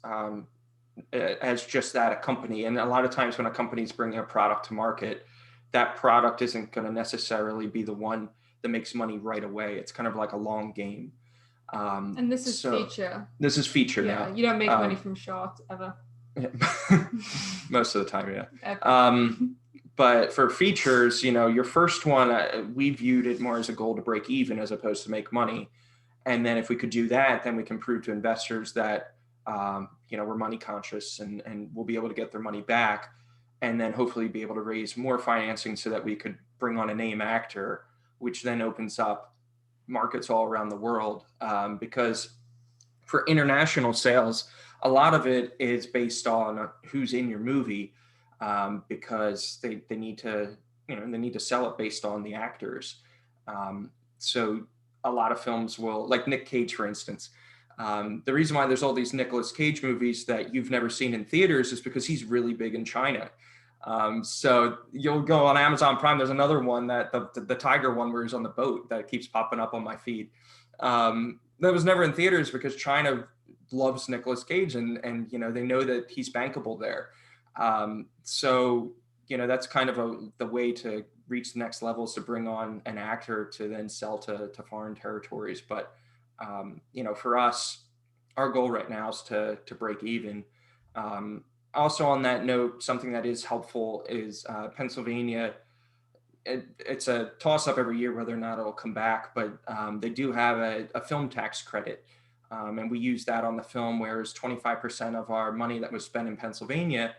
just that, a company. And a lot of times when a company's bringing a product to market, that product isn't going to necessarily be the one that makes money right away. It's kind of like a long game. And this is feature. This is feature Yeah, now. you don't make money from shorts ever. Most of the time, yeah. But for features, you know, your first one, we viewed it more as a goal to break even as opposed to make money. And then if we could do that, then we can prove to investors that, you know, we're money conscious and we'll be able to get their money back, and then hopefully be able to raise more financing so that we could bring on a name actor, which then opens up markets all around the world. Because for international sales, a lot of it is based on who's in your movie, because they need to, you know, they need to sell it based on the actors. So a lot of films will, like Nick Cage, for instance. The reason why there's all these Nicolas Cage movies that you've never seen in theaters is because he's really big in China. So you'll go on Amazon Prime. There's another one that the tiger one where he's on the boat that keeps popping up on my feed. That was never in theaters because China loves Nicolas Cage, and you know, they know that he's bankable there. So you know, that's kind of the way to reach the next level is to bring on an actor to then sell to foreign territories. But you know, for us, our goal right now is to break even. Also on that note, something that is helpful is Pennsylvania. It's a toss up every year whether or not it'll come back, but they do have a film tax credit. And we use that on the film, whereas 25% of our money that was spent in Pennsylvania,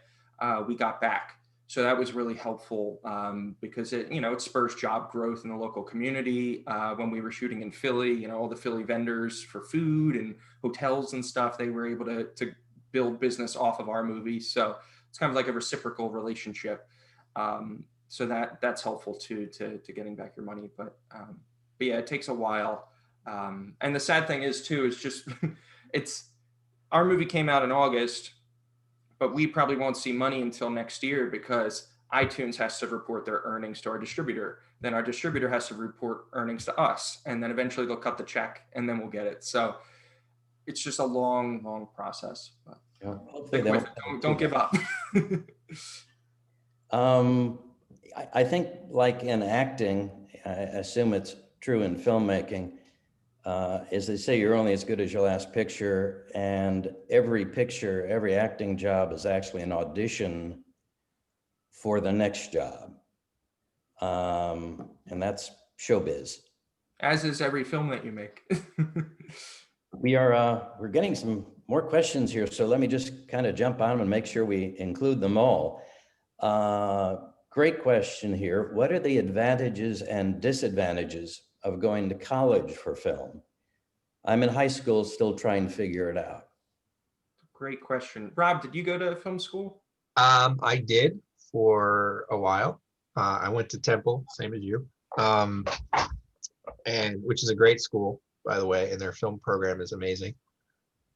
we got back. So that was really helpful because it, you know, it spurs job growth in the local community. When we were shooting in Philly, you know, all the Philly vendors for food and hotels and stuff, they were able to build business off of our movies. So it's kind of like a reciprocal relationship. So that's helpful to getting back your money. But yeah, it takes a while. And the sad thing is too, is just, our movie came out in August, but we probably won't see money until next year because iTunes has to report their earnings to our distributor. Then our distributor has to report earnings to us. And then eventually they'll cut the check and then we'll get it. So it's just a long, long process. But Yeah, don't give up. I think like in acting, I assume it's true in filmmaking, as they say, you're only as good as your last picture, and every picture, every acting job is actually an audition for the next job. And that's showbiz. As is every film that you make. We're getting some more questions here, so let me just kind of jump on them and make sure we include them all. Great question here. What are the advantages and disadvantages of going to college for film? I'm in high school, still trying to figure it out. Great question. Rob, did you go to film school? I did for a while. I went to Temple, same as you, and which is a great school, by the way, and their film program is amazing.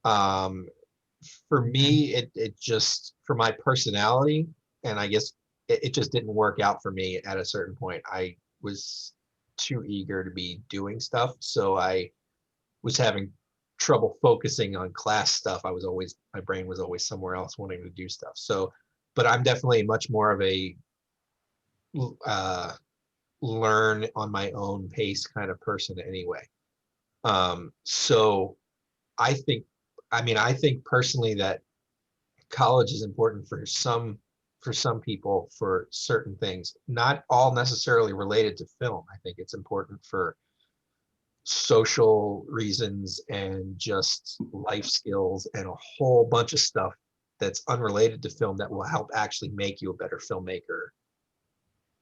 For me, it just, for my personality, and I guess it just didn't work out for me at a certain point. I was too eager to be doing stuff, so I was having trouble focusing on class stuff. My brain was always somewhere else wanting to do stuff. So, but I'm definitely much more of a learn on my own pace kind of person anyway. So I think personally that college is important for some people for certain things, not all necessarily related to film. I think it's important for social reasons and just life skills and a whole bunch of stuff that's unrelated to film that will help actually make you a better filmmaker,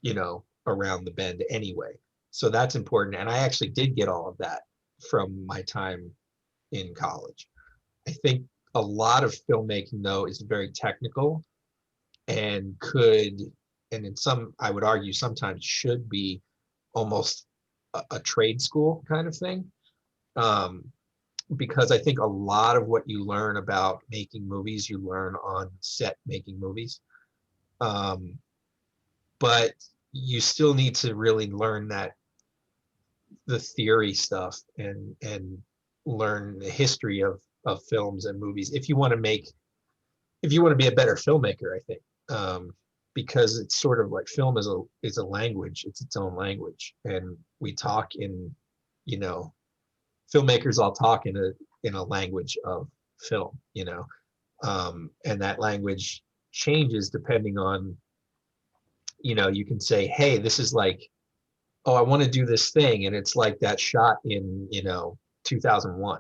you know, around the bend anyway. So that's important. And I actually did get all of that from my time in college. I think a lot of filmmaking though is very technical and and in some, I would argue sometimes should be almost a trade school kind of thing. Because I think a lot of what you learn about making movies, you learn on set making movies. But you still need to really learn the theory stuff and learn the history of films and movies if you want to be a better filmmaker, I think. Because it's sort of like film is a language, it's its own language, and we talk in, you know, filmmakers all talk in a language of film, you know, and that language changes depending on, you know, you can say, hey, this is like, oh, I want to do this thing, and it's like that shot in, you know, 2001,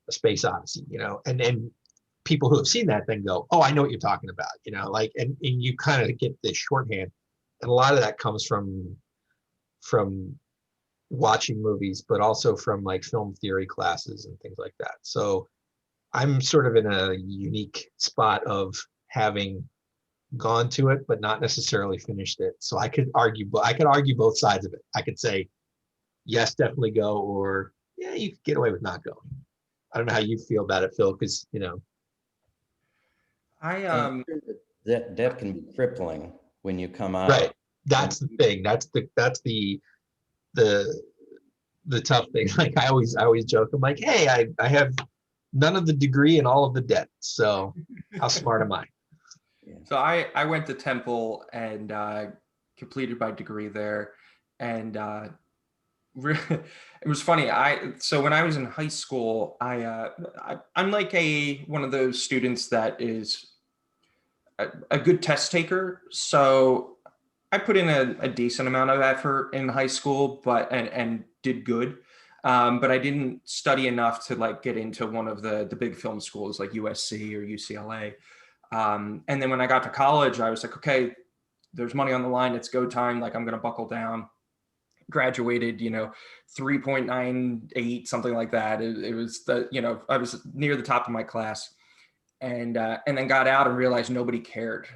A Space Odyssey, you know, and then people who have seen that then go, oh, I know what you're talking about, you know, like, and you kind of get this shorthand, and a lot of that comes from watching movies, but also from like film theory classes and things like that. So I'm sort of in a unique spot of having gone to it, but not necessarily finished it. So I could argue both sides of it. I could say, yes, definitely go, or yeah, you could get away with not going. I don't know how you feel about it, Phil, because, you know. That can be crippling when you come out. Right. That's the thing. That's the tough thing. Like I always joke. I'm like, hey, I have none of the degree and all of the debt. So how smart am I? So I went to Temple and completed my degree there, and it was funny. So when I was in high school, I'm like one of those students that is a good test taker. So I put in a decent amount of effort in high school, but and did good. But I didn't study enough to like get into one of the big film schools like USC or UCLA. And then when I got to college, I was like, okay, there's money on the line. It's go time. Like I'm going to buckle down. Graduated, 3.98, something like that. It was I was near the top of my class, and then got out and realized nobody cared.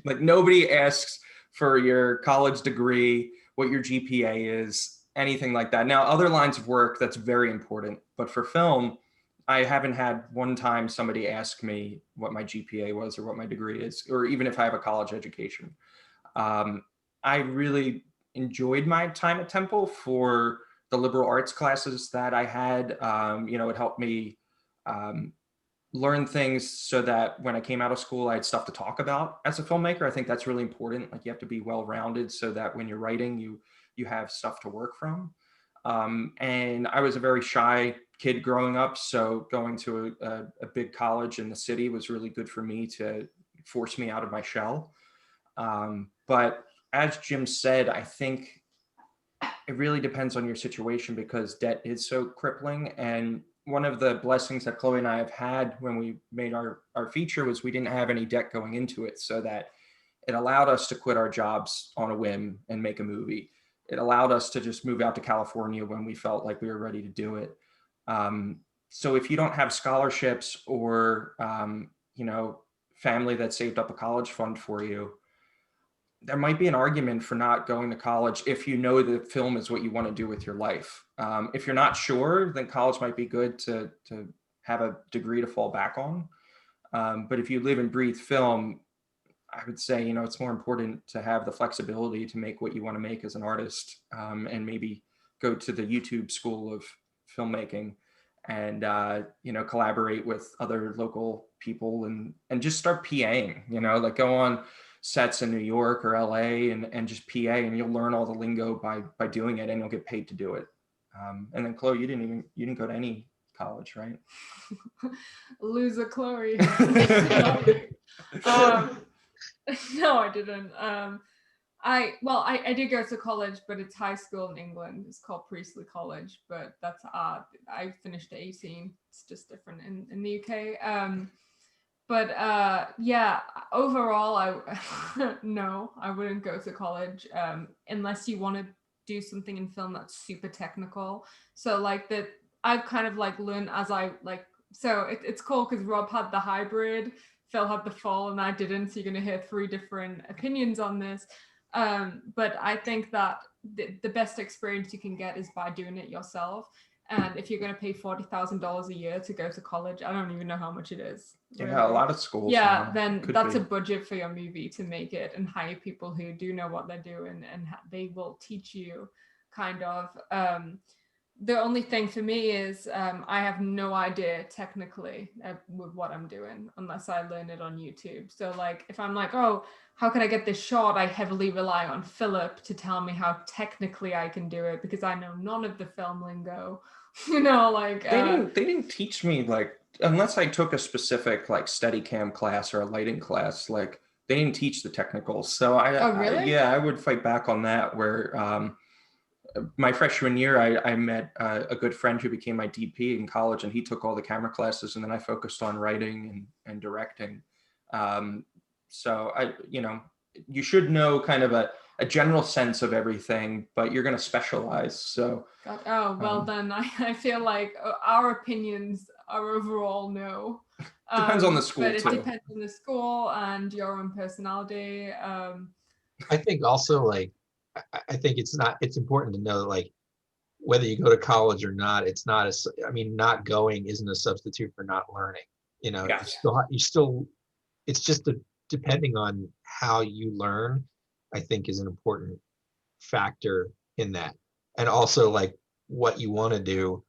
Like nobody asks for your college degree, what your GPA is, anything like that. Now, other lines of work, that's very important. But for film, I haven't had one time somebody ask me what my GPA was or what my degree is, or even if I have a college education. I really enjoyed my time at Temple for the liberal arts classes that I had. It helped me learn things so that when I came out of school, I had stuff to talk about as a filmmaker. I think that's really important. Like you have to be well-rounded so that when you're writing, you have stuff to work from. And I was a very shy kid growing up, so going to a big college in the city was really good for me to force me out of my shell. But as Jim said, I think it really depends on your situation because debt is so crippling. And one of the blessings that Chloe and I have had when we made our feature was we didn't have any debt going into it, so that it allowed us to quit our jobs on a whim and make a movie. It allowed us to just move out to California when we felt like we were ready to do it. So if you don't have scholarships or, family that saved up a college fund for you, there might be an argument for not going to college if you know that film is what you want to do with your life. If you're not sure, then college might be good to have a degree to fall back on. But if you live and breathe film, I would say, it's more important to have the flexibility to make what you want to make as an artist, and maybe go to the YouTube school of filmmaking and, collaborate with other local people and just start PAing, like go on sets in New York or LA and just PA, and you'll learn all the lingo by doing it, and you'll get paid to do it. And then Chloe, you didn't go to any college, right? Loser Chloe. No, I didn't. I did go to college, but it's high school in England. It's called Priestley College, but that's I finished at 18. It's just different in the UK. Yeah, overall, no, I wouldn't go to college unless you want to do something in film that's super technical. So like that, I've kind of like learned as I like. So it's cool because Rob had the hybrid, Phil had the full, and I didn't. So you're gonna hear 3 different opinions on this. But I think that the best experience you can get is by doing it yourself. And if you're going to pay $40,000 a year to go to college, I don't even know how much it is. Really. Yeah, a lot of schools. Yeah, now then could that's be. a budget for your movie to make it and hire people who do know what they're doing, and they will teach you kind of. The only thing for me is I have no idea technically with what I'm doing unless I learn it on YouTube. So like if I'm like, oh, how can I get this shot? I heavily rely on Phillip to tell me how technically I can do it because I know none of the film lingo. You know, like They didn't teach me, like, unless I took a specific like Steadicam class or a lighting class, like they didn't teach the technicals. So Oh, really? I would fight back on that. Where my freshman year, I met a good friend who became my DP in college, and he took all the camera classes, and then I focused on writing and directing. So you should know kind of a general sense of everything, but you're going to specialize. So God, oh well, then I feel like our opinions are overall no. Depends on the school but it too. depends on the school and your own personality. I think also like I think it's important to know that, like, whether you go to college or not, it's not as, I mean, not going isn't a substitute for not learning. You know, Yes. you still it's just depending on how you learn, I think is an important factor in that. And also like what you want to do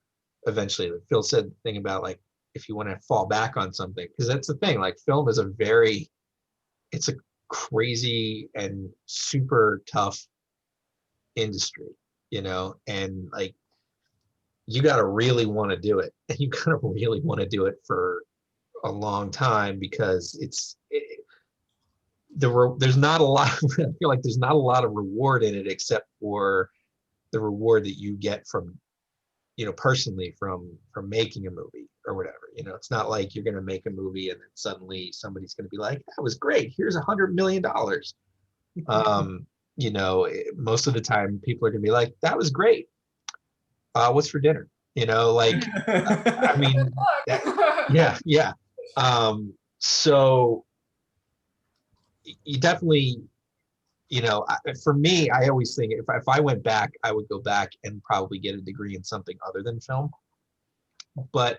eventually. Like Phil said the thing about like if you want to fall back on something, because that's the thing, like film is it's a crazy and super tough industry, you know, and like you got to really want to do it, and you got to really want to do it for a long time because there's not a lot I feel like there's not a lot of reward in it except for the reward that you get from, you know, personally from making a movie or whatever. You know, it's not like you're going to make a movie and then suddenly somebody's going to be like, that was great, here's $100 million. You know, most of the time people are going to be like, that was great, what's for dinner, you know, like I mean yeah. So you definitely, you know, for me, I always think if I went back, I would go back and probably get a degree in something other than film. But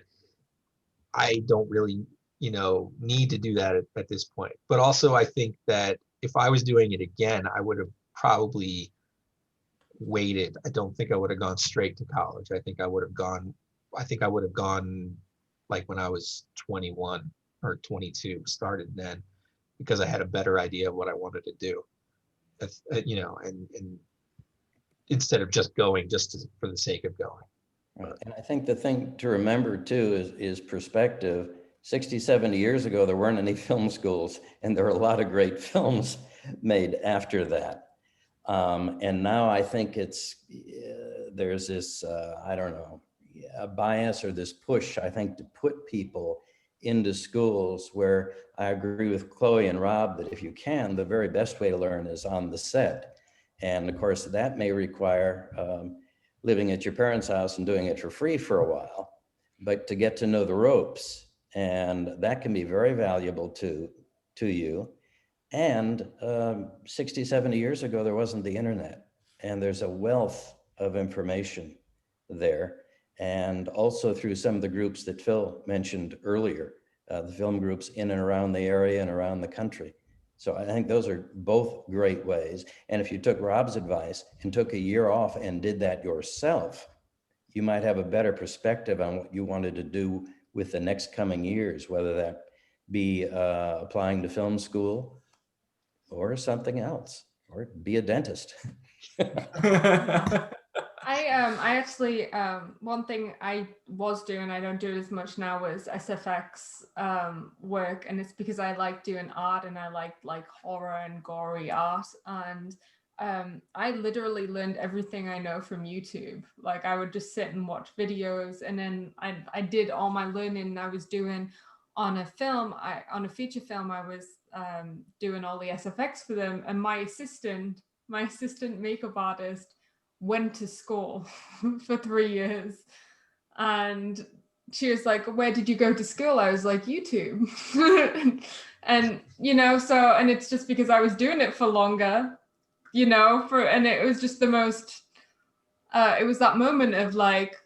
I don't really, you know, need to do that at this point. But also, I think that if I was doing it again, I would have probably waited. I don't think I would have gone straight to college. I think I would have gone like when I was 21 or 22, started then, because I had a better idea of what I wanted to do. You know, and instead of just going for the sake of going. Right. And I think the thing to remember too is perspective. 60, 70 years ago, there weren't any film schools, and there were a lot of great films made after that. And now I think there's this, I don't know, a bias or this push, I think, to put people into schools where I agree with Chloe and Rob that if you can, the very best way to learn is on the set. And of course, that may require living at your parents' house and doing it for free for a while, but to get to know the ropes. And that can be very valuable to you. And 60, 70 years ago, there wasn't the internet, and there's a wealth of information there. And also through some of the groups that Phil mentioned earlier, the film groups in and around the area and around the country. So I think those are both great ways. And if you took Rob's advice and took a year off and did that yourself, you might have a better perspective on what you wanted to do with the next coming years, whether that be applying to film school or something else, or be a dentist. I I actually one thing I was doing, I don't do it as much now, was SFX work, and it's because I like doing art and I like horror and gory art, and I literally learned everything I know from YouTube. Like I would just sit and watch videos, and then I did all my learning I was doing on a film. On a feature film, I was doing all the SFX for them, and my assistant makeup artist went to school for 3 years, and she was like, where did you go to school? I was like, YouTube. And so, and it's just because I was doing it for longer, and it was just the most it was that moment of like,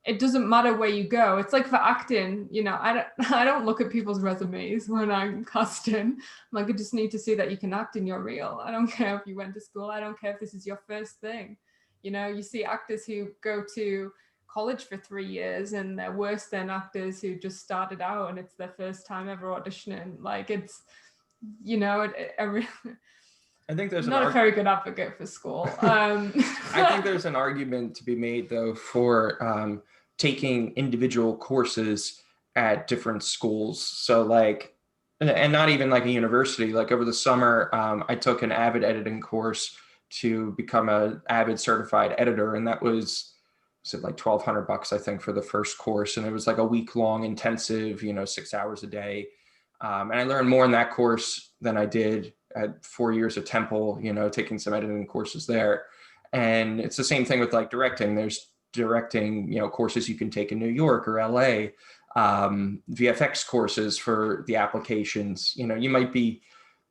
it doesn't matter where you go. It's like for acting, I don't look at people's resumes when I'm casting. I'm like, I just need to see that you can act and you're real. I don't care if you went to school. I don't care if this is your first thing. You see actors who go to college for 3 years and they're worse than actors who just started out and it's their first time ever auditioning. Like it's, I think there's not a very good advocate for school. I think there's an argument to be made though for taking individual courses at different schools. So like, and not even like a university, like over the summer, I took an Avid editing course to become an Avid certified editor. And that was it like $1,200, I think, for the first course. And it was like a week-long intensive, 6 hours a day. And I learned more in that course than I did at 4 years at Temple, taking some editing courses there. And it's the same thing with like directing. There's directing, courses you can take in New York or LA, VFX courses for the applications. You might be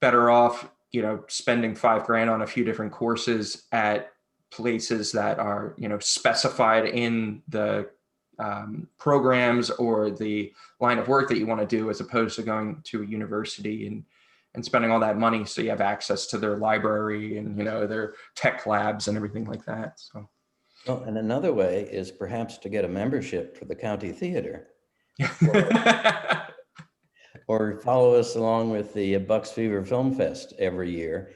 better off, spending $5,000 on a few different courses at places that are, specified in the programs or the line of work that you want to do, as opposed to going to a university and spending all that money so you have access to their library and their tech labs and everything like that. So, well, and another way is perhaps to get a membership for the county theater, or follow us along with the Bucks Fever Film Fest every year.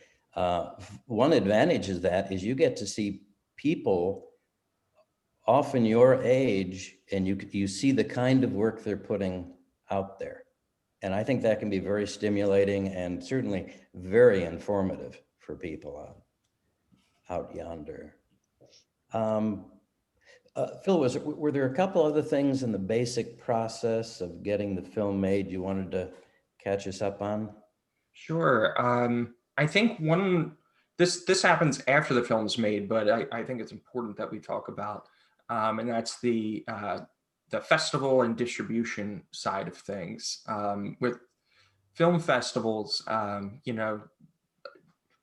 One advantage is that is you get to see people often your age, and you see the kind of work they're putting out there. And I think that can be very stimulating and certainly very informative for people out yonder. Phil, were there a couple other things in the basic process of getting the film made you wanted to catch us up on? Sure. I think this happens after the film's made, but I think it's important that we talk about, and that's the festival and distribution side of things. With film festivals,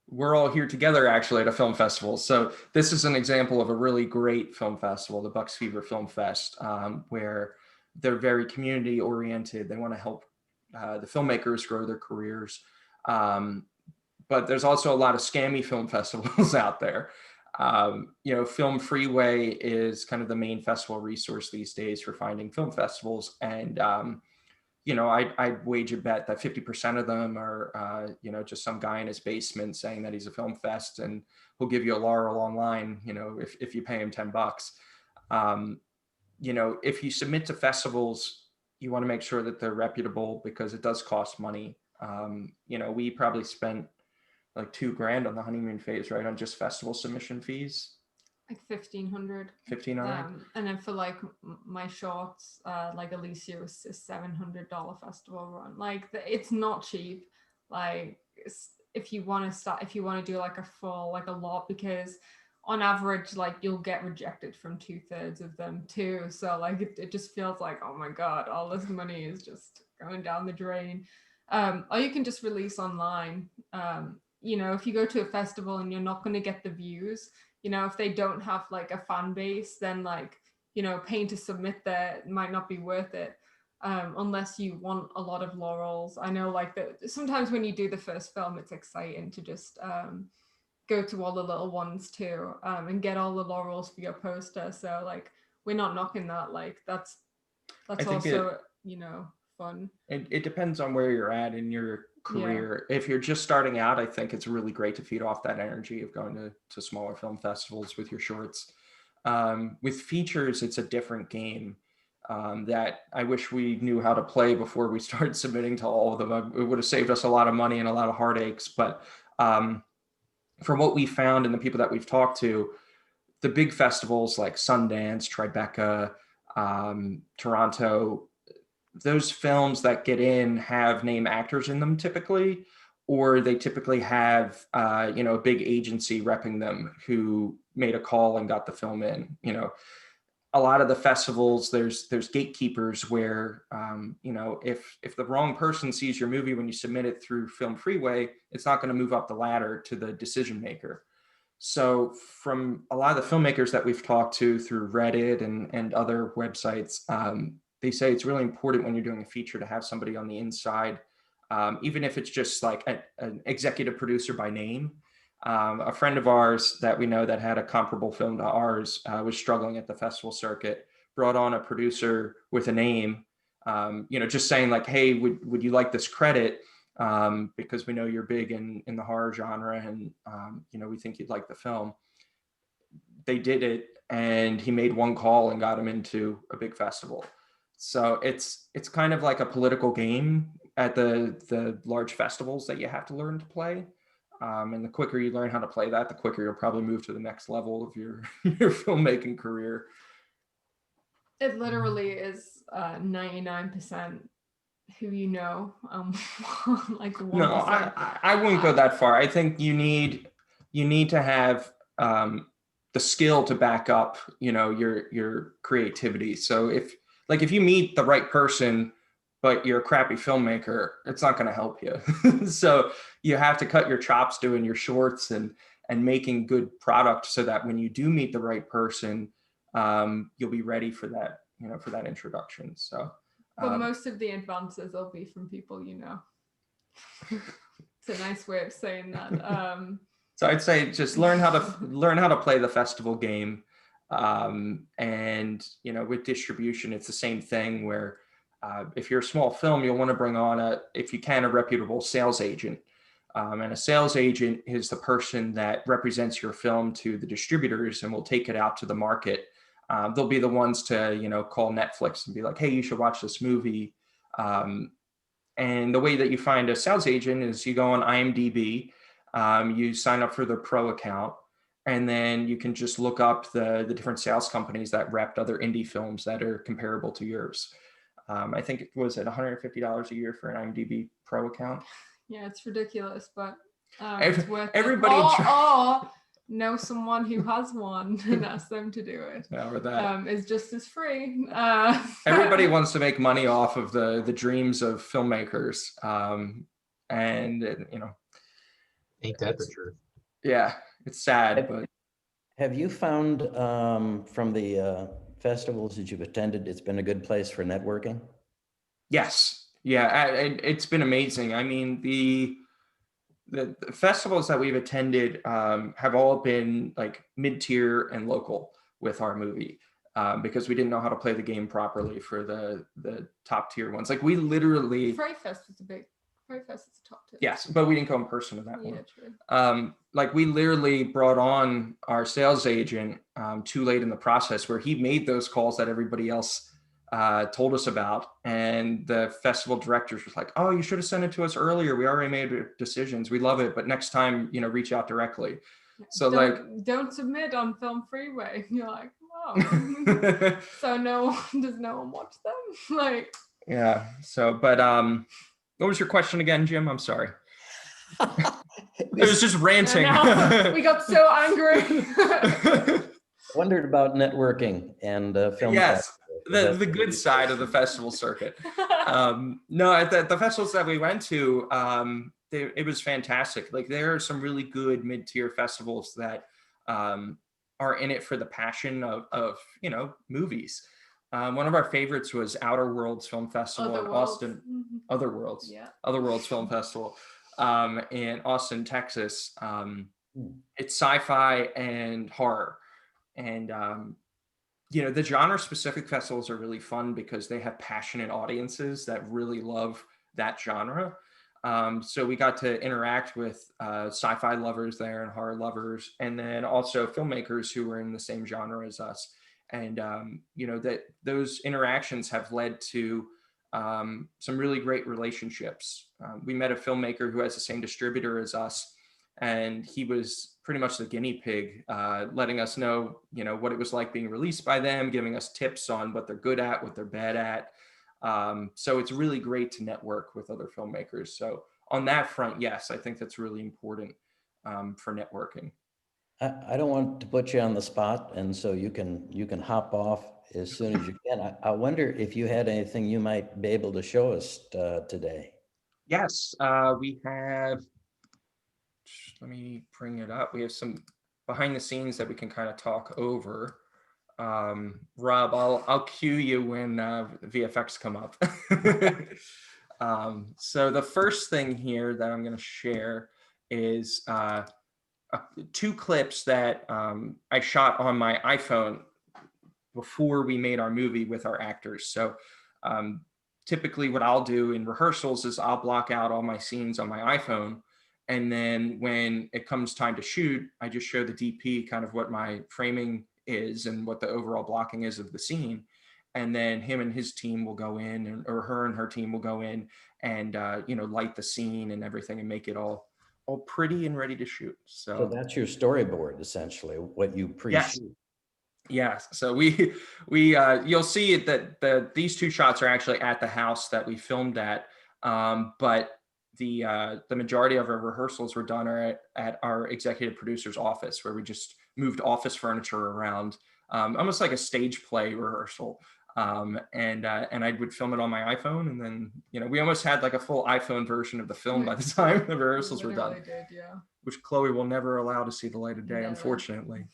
we're all here together actually at a film festival. So this is an example of a really great film festival, the Bucks Fever Film Fest, where they're very community oriented. They want to help the filmmakers grow their careers. But there's also a lot of scammy film festivals out there. Film Freeway is kind of the main festival resource these days for finding film festivals. And, I'd wage a bet that 50% of them are, just some guy in his basement saying that he's a film fest, and he'll give you a laurel online, if you pay him $10. If you submit to festivals, you want to make sure that they're reputable, because it does cost money. We probably spent like $2,000 on the honeymoon phase, right? On just festival submission fees. Like 1,500. 1,500. And then for like my shorts, like Alicia was a $700 festival run. Like it's not cheap. Like if you want to do like a lot, because on average, like you'll get rejected from 2/3 of them too. So like it just feels like, oh my God, all this money is just going down the drain. Or you can just release online. If you go to a festival and you're not going to get the views, if they don't have like a fan base, then like, paying to submit there might not be worth it, unless you want a lot of laurels. I know like that sometimes when you do the first film, it's exciting to just go to all the little ones too, and get all the laurels for your poster. So like, we're not knocking that. Like that's also, fun. It depends on where you're at in your career. Yeah. If you're just starting out, I think it's really great to feed off that energy of going to smaller film festivals with your shorts. With features, it's a different game that I wish we knew how to play before we started submitting to all of them. It would have saved us a lot of money and a lot of heartaches. But from what we found and the people that we've talked to, the big festivals like Sundance, Tribeca, Toronto, those films that get in have name actors in them typically, or they typically have a big agency repping them who made a call and got the film in. A lot of the festivals, there's gatekeepers where if the wrong person sees your movie when you submit it through Film Freeway, it's not going to move up the ladder to the decision maker. So from a lot of the filmmakers that we've talked to through Reddit and other websites, they say it's really important when you're doing a feature to have somebody on the inside, even if it's just like an executive producer by name. A friend of ours that we know that had a comparable film to ours was struggling at the festival circuit, brought on a producer with a name, just saying like, hey, would you like this credit? Because we know you're big in the horror genre and, we think you'd like the film. They did it and he made one call and got him into a big festival. So it's kind of like a political game at the large festivals that you have to learn to play. And the quicker you learn how to play that, the quicker you'll probably move to the next level of your filmmaking career. It literally is 99% who you know. Like no, I wouldn't go that far. I think you need to have the skill to back up, your creativity. So if you meet the right person, but you're a crappy filmmaker, it's not going to help you. So you have to cut your chops doing your shorts and making good product so that when you do meet the right person, you'll be ready for that, for that introduction. So, but most of the advances will be from people you know. It's a nice way of saying that. So I'd say just learn how to play the festival game, and with distribution, it's the same thing where. If you're a small film, you'll want to bring on if you can, a reputable sales agent. And a sales agent is the person that represents your film to the distributors and will take it out to the market. They'll be the ones to, call Netflix and be like, hey, you should watch this movie. And the way that you find a sales agent is you go on IMDb, you sign up for their pro account, and then you can just look up the different sales companies that rep other indie films that are comparable to yours. I think it was at $150 a year for an IMDb Pro account. Yeah, it's ridiculous, but it's worth everybody it. Or know someone who has one and ask them to do it. Yeah, or that. It's just as free. Everybody wants to make money off of the dreams of filmmakers, and ain't that the truth? Yeah, it's sad, but have you found from the festivals that you've attended, it's been a good place for networking? Yes. Yeah, it's been amazing. I mean, the festivals that we've attended have all been like mid-tier and local with our movie because we didn't know how to play the game properly for the top tier ones. Like we literally... FilmFest is a top tier. Yes, but we didn't go in person to that Yeah, one. true. Like we literally brought on our sales agent too late in the process where he made those calls that everybody else told us about. And the festival directors was like, oh, you should have sent it to us earlier. We already made decisions. We love it. But next time, reach out directly. So don't submit on Film Freeway. You're like, wow. So does no one watch them? Like, yeah. So, but what was your question again, Jim? I'm sorry. It was just ranting. We got so angry. Wondered about networking and film. Yes, the good side of the festival circuit. No, at the festivals that we went to, it was fantastic. Like there are some really good mid-tier festivals that are in it for the passion of movies. One of our favorites was Outer Worlds Film Festival in Austin. Other Worlds. Yeah. Other Worlds Film Festival in Austin, Texas. It's sci-fi and horror. And, the genre-specific festivals are really fun because they have passionate audiences that really love that genre. So we got to interact with sci-fi lovers there and horror lovers, and then also filmmakers who were in the same genre as us. And that those interactions have led to some really great relationships. We met a filmmaker who has the same distributor as us, and he was pretty much the guinea pig, letting us know, what it was like being released by them, giving us tips on what they're good at, what they're bad at. So it's really great to network with other filmmakers. So on that front, yes, I think that's really important for networking. I don't want to put you on the spot, and so you can hop off as soon as you can. I wonder if you had anything you might be able to show us today. Yes, we have, let me bring it up. We have some behind the scenes that we can kind of talk over. Rob, I'll cue you when VFX come up. So the first thing here that I'm going to share is 2 clips that I shot on my iPhone before we made our movie with our actors. So typically what I'll do in rehearsals is I'll block out all my scenes on my iPhone. And then when it comes time to shoot, I just show the DP kind of what my framing is and what the overall blocking is of the scene. And then him and his team will go in, or her and her team will go in and, light the scene and everything and make it all pretty and ready to shoot. So that's your storyboard, essentially, what you pre-shoot. Yes. So we you'll see that these 2 shots are actually at the house that we filmed at, but the majority of our rehearsals were done at our executive producer's office, where we just moved office furniture around, almost like a stage play rehearsal. And I would film it on my iPhone, and then we almost had like a full iPhone version of the film by the time the reherals were done. Did, yeah. Which Chloe will never allow to see the light of day, Never. unfortunately.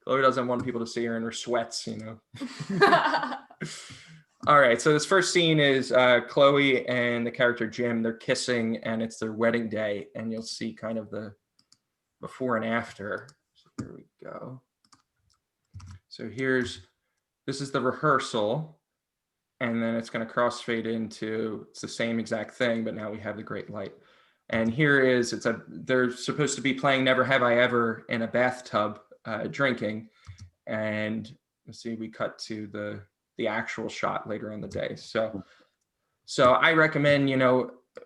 Chloe doesn't want people to see her in her sweats, All right, so this first scene is Chloe and the character Jim. They're kissing, and it's their wedding day, and you'll see kind of the before and after. So here we go. So this is the rehearsal, and then it's going to crossfade into, it's the same exact thing, but now we have the great light. And here is, they're supposed to be playing Never Have I Ever in a bathtub drinking, and let's see, we cut to the actual shot later on the day. So I recommend,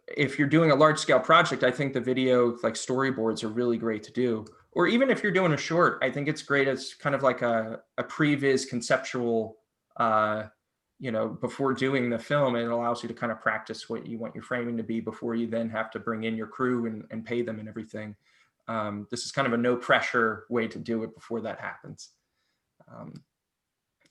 if you're doing a large scale project, I think the video like storyboards are really great to do. Or even if you're doing a short, I think it's great as kind of like a previs conceptual, before doing the film. It allows you to kind of practice what you want your framing to be before you then have to bring in your crew and pay them and everything. This is kind of a no pressure way to do it before that happens.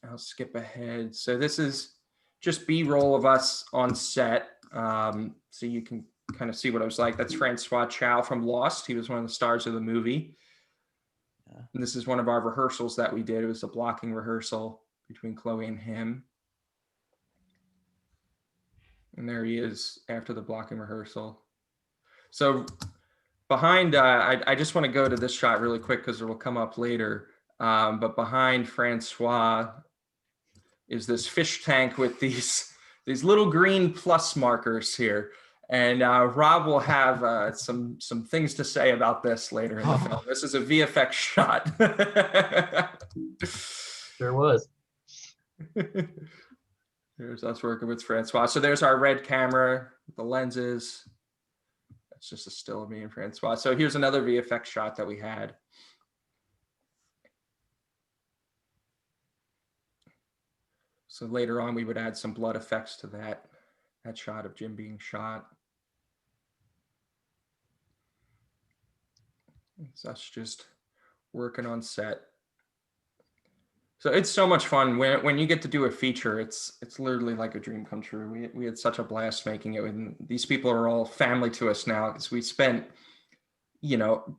I'll skip ahead. So this is just B-roll of us on set. So you can kind of see what it was like. That's Francois Chow from Lost. He was one of the stars of the movie. Yeah. And this is one of our rehearsals that we did. It was a blocking rehearsal between Chloe and him. And there he is after the blocking rehearsal. So behind, I just want to go to this shot really quick because it will come up later. But behind Francois is this fish tank with these little green plus markers here. And Rob will have some things to say about this later in the film. This is a VFX shot. Sure was. There's us working with Francois. So there's our red camera, the lenses. That's just a still of me and Francois. So here's another VFX shot that we had. So later on, we would add some blood effects to that shot of Jim being shot. It's us just working on set. So it's so much fun when you get to do a feature. It's literally like a dream come true. We had such a blast making it, and these people are all family to us now because we spent,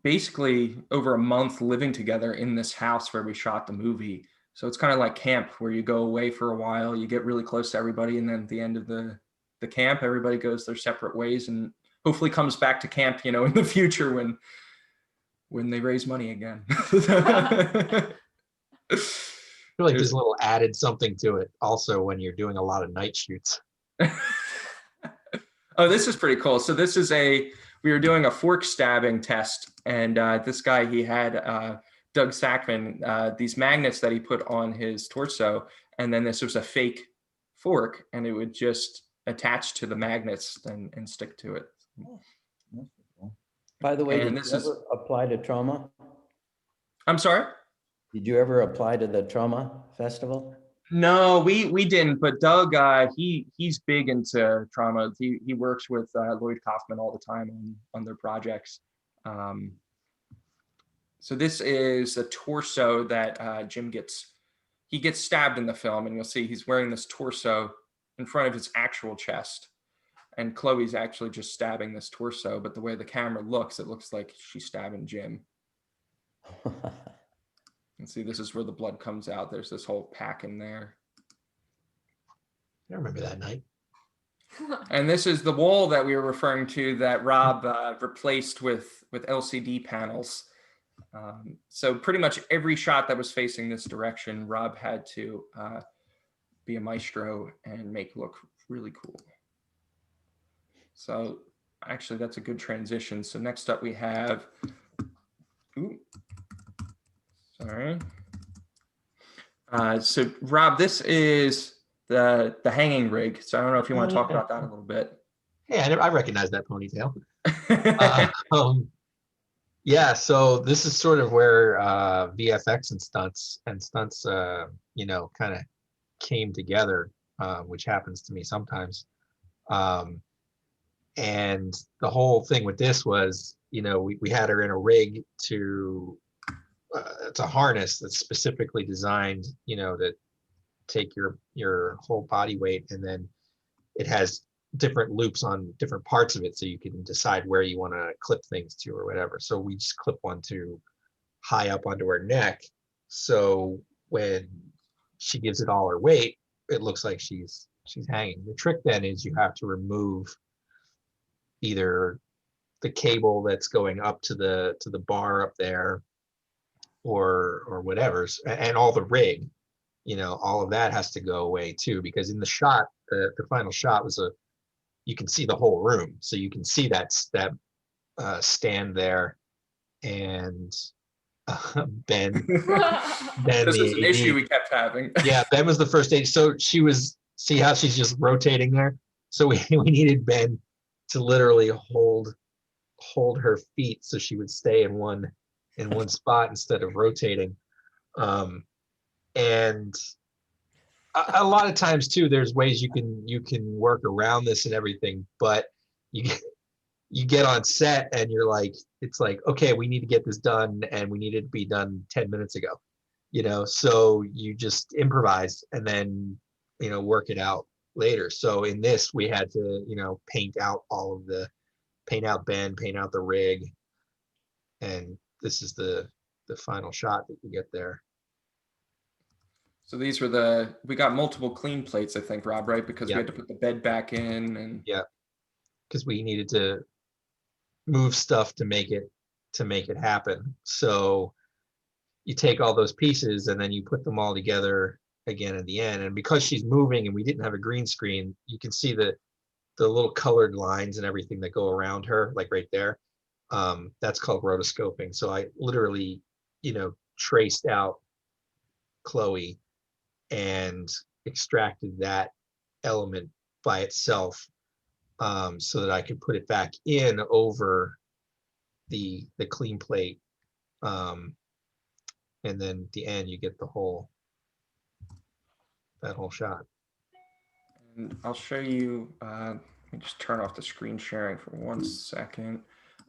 basically over a month living together in this house where we shot the movie. So it's kind of like camp where you go away for a while, you get really close to everybody, and then at the end of the camp, everybody goes their separate ways and hopefully comes back to camp, in the future when they raise money again. I feel like there's a little added something to it also when you're doing a lot of night shoots. Oh, this is pretty cool. So this is we were doing a fork stabbing test, and this guy, he had Doug Sackman, these magnets that he put on his torso, and then this was a fake fork, and it would just attach to the magnets and stick to it. By the way, And did this you is- ever apply to trauma? I'm sorry? Did you ever apply to the trauma festival? No, we didn't. But Doug, he's big into trauma. He works with Lloyd Kaufman all the time on their projects. So this is a torso that Jim gets. He gets stabbed in the film, and you'll see he's wearing this torso in front of his actual chest. And Chloe's actually just stabbing this torso, but the way the camera looks, it looks like she's stabbing Jim. And see, this is where the blood comes out. There's this whole pack in there. I remember that night. And this is the wall that we were referring to that Rob replaced with LCD panels. So pretty much every shot that was facing this direction, Rob had to be a maestro and make look really cool. So actually, that's a good transition. So next up we have, so Rob, this is the hanging rig. So I don't know if you want to talk about that a little bit. Hey, I recognize that ponytail. Yeah, so this is sort of where VFX and stunts you know, kind of came together, which happens to me sometimes. And the whole thing with this was, you know, we had her in a rig to it's a harness that's specifically designed, you know, to take your whole body weight, and then it has different loops on different parts of it, so you can decide where you want to clip things to or whatever. So we just clip one to high up onto her neck, so when she gives it all her weight, it looks like she's hanging. The trick then is you have to remove either the cable that's going up to the bar up there, or whatever's, and all the rig, you know, all of that has to go away too, because in the shot, the final shot was you can see the whole room, so you can see that stand there, and Ben This was an issue we kept having. Yeah, Ben was the first aide. So see how she's just rotating there? So we needed Ben to literally hold her feet so she would stay in one spot instead of rotating. And a lot of times too, there's ways you can work around this and everything, but you get on set and it's like, okay, we need to get this done, and we need it to be done 10 minutes ago, you know, so you just improvise and then, you know, work it out later. So in this, we had to, you know, paint out Ben, paint out the rig, and this is the final shot that you get there. So these were we got multiple clean plates, I think, Rob, right? Because we had to put the bed back in, and yeah, because we needed to move stuff to make it happen. So you take all those pieces and then you put them all together again at the end. And because she's moving and we didn't have a green screen, you can see the little colored lines and everything that go around her, like right there. That's called rotoscoping. So I literally, you know, traced out Chloe and extracted that element by itself, so that I could put it back in over the clean plate, and then at the end you get that whole shot. And I'll show you. Let me just turn off the screen sharing for 1 second.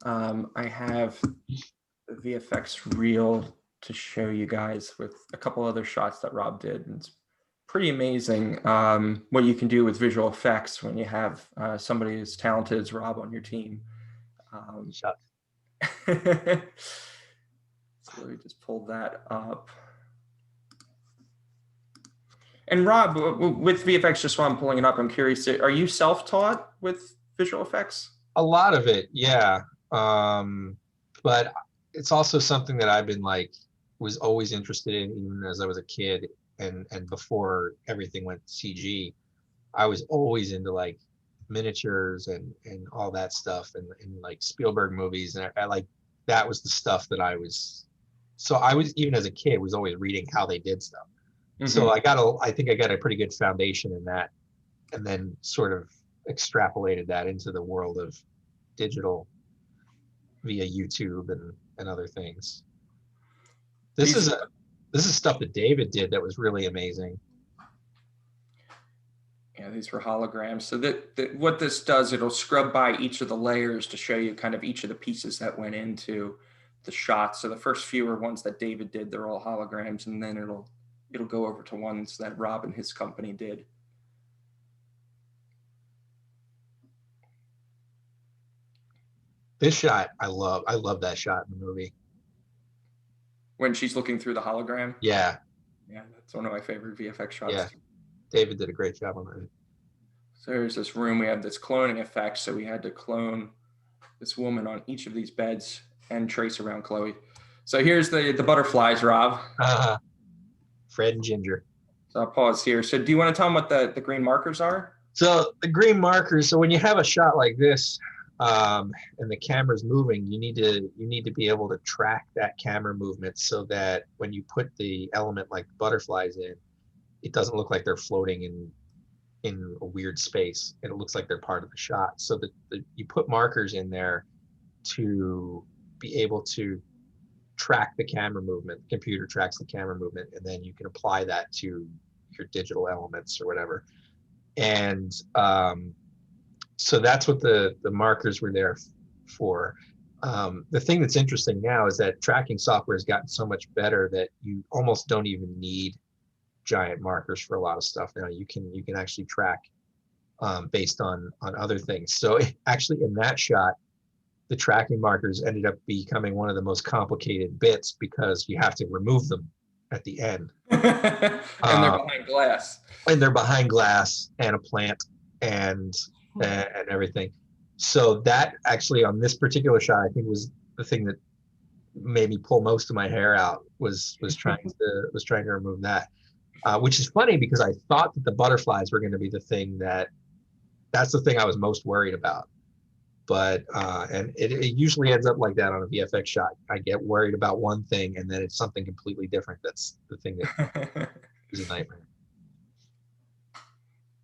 I have the VFX reel to show you guys with a couple other shots that Rob did. And it's pretty amazing what you can do with visual effects when you have somebody as talented as Rob on your team. Shot. So let me just pull that up. And Rob, with VFX, just while I'm pulling it up, I'm curious, are you self-taught with visual effects? A lot of it, yeah. But it's also something that I've been was always interested in, even as I was a kid, and before everything went CG, I was always into miniatures and all that stuff and like Spielberg movies. And I like, that was the stuff that I was even as a kid was always reading how they did stuff. So I think I got a pretty good foundation in that, and then sort of extrapolated that into the world of digital via YouTube and other things. This is stuff that David did that was really amazing. Yeah, these were holograms. So that what this does, it'll scrub by each of the layers to show you kind of each of the pieces that went into the shots. So the first few are ones that David did, they're all holograms, and then it'll go over to ones that Rob and his company did. This shot, I love that shot in the movie. When she's looking through the hologram. Yeah. Yeah, that's one of my favorite VFX shots. Yeah. David did a great job on that. So there's this room, we have this cloning effect. So we had to clone this woman on each of these beds and trace around Chloe. So here's the butterflies, Rob. Fred and Ginger. So I'll pause here. So do you want to tell them what the green markers are? So the green markers, so when you have a shot like this, and the camera's moving, you need to be able to track that camera movement so that when you put the element like butterflies in, it doesn't look like they're floating in a weird space. It looks like they're part of the shot. So that you put markers in there to be able to track the camera movement. The computer tracks the camera movement, and then you can apply that to your digital elements or whatever. And so that's what the markers were there for. The thing that's interesting now is that tracking software has gotten so much better that you almost don't even need giant markers for a lot of stuff now. You can actually track based on other things. So actually in that shot, the tracking markers ended up becoming one of the most complicated bits because you have to remove them at the end. And they're behind glass. And they're behind glass and a plant and everything. So that actually on this particular shot, I think was the thing that made me pull most of my hair out was trying to remove that, which is funny because I thought that the butterflies were going to be the thing that's the thing I was most worried about. But and it usually ends up like that on a VFX shot. I get worried about one thing and then it's something completely different. That's the thing that is a nightmare.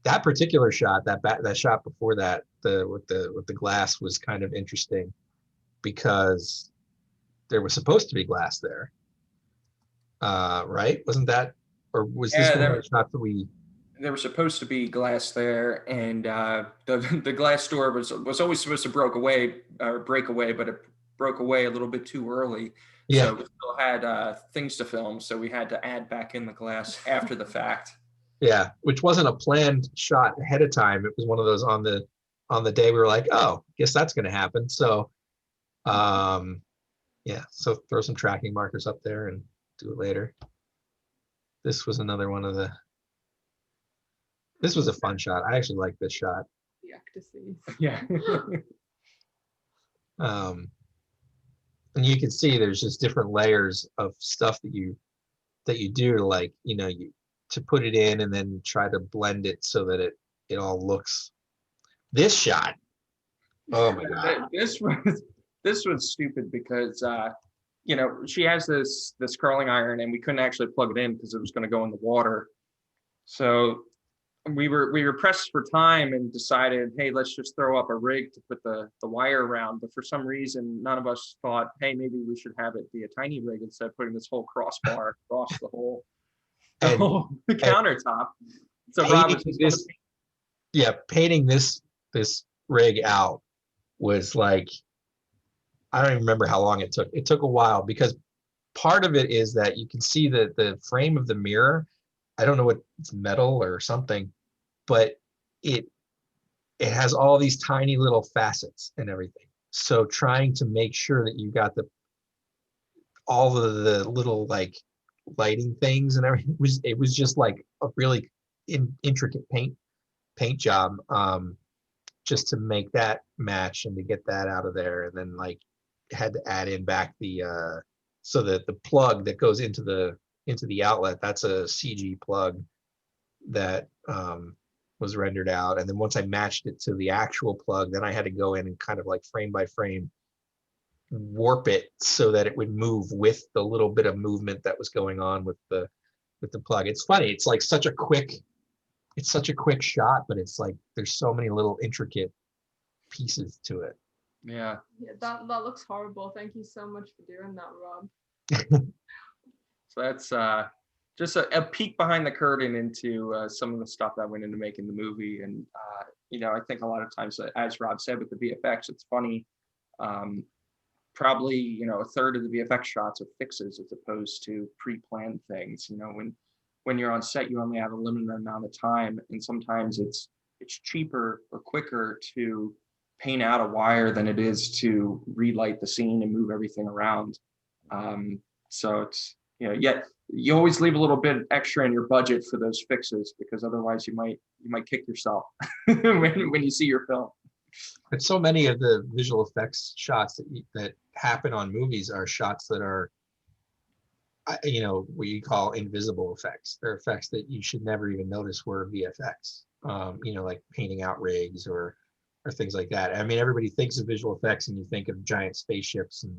That particular shot, that shot before that, with the glass was kind of interesting because there was supposed to be glass there, right? Wasn't that, or was this one of the shots that we? There was supposed to be glass there, and the glass door was always supposed to break away, but it broke away a little bit too early. Yeah. So we still had things to film, so we had to add back in the glass after the fact. Yeah, which wasn't a planned shot ahead of time. It was one of those on the day we were like, oh, guess that's going to happen. So, yeah, so throw some tracking markers up there and do it later. This was another one of the. This was a fun shot. I actually like this shot. The ecstasies. Yeah. And you can see there's just different layers of stuff that you do to, like, to put it in and then try to blend it so that it all looks. This shot. Oh my God. This was stupid because she has this curling iron and we couldn't actually plug it in because it was going to go in the water. So we were pressed for time and decided, hey, let's just throw up a rig to put the wire around. But for some reason, none of us thought, hey, maybe we should have it be a tiny rig instead of putting this whole crossbar across the whole countertop. So Rob was painting this rig out was like, I don't even remember how long it took. It took a while because part of it is that you can see the frame of the mirror. I don't know what it's metal or something, but it has all these tiny little facets and everything. So trying to make sure that you got all of the little like lighting things and everything it was just like a really intricate paint job, just to make that match and to get that out of there. And then like had to add in back so that the plug that goes into the outlet, that's a CG plug that was rendered out. And then once I matched it to the actual plug, then I had to go in and kind of like frame by frame warp it so that it would move with the little bit of movement that was going on with the plug. It's funny. It's like such a quick shot, but it's like there's so many little intricate pieces to it. Yeah. Yeah, that looks horrible. Thank you so much for doing that, Rob. So that's just a peek behind the curtain into some of the stuff that went into making the movie. And, you know, I think a lot of times, as Rob said, with the VFX, it's funny. Probably, you know, a third of the VFX shots are fixes as opposed to pre-planned things. You know, when you're on set, you only have a limited amount of time. And sometimes it's cheaper or quicker to paint out a wire than it is to relight the scene and move everything around. So it's, you know, yet you always leave a little bit extra in your budget for those fixes, because otherwise you might kick yourself when you see your film. But so many of the visual effects shots that happen on movies are shots that are, you know, what you call invisible effects. They're effects that you should never even notice were VFX. You know, like painting out rigs or things like that. I mean, everybody thinks of visual effects and you think of giant spaceships and,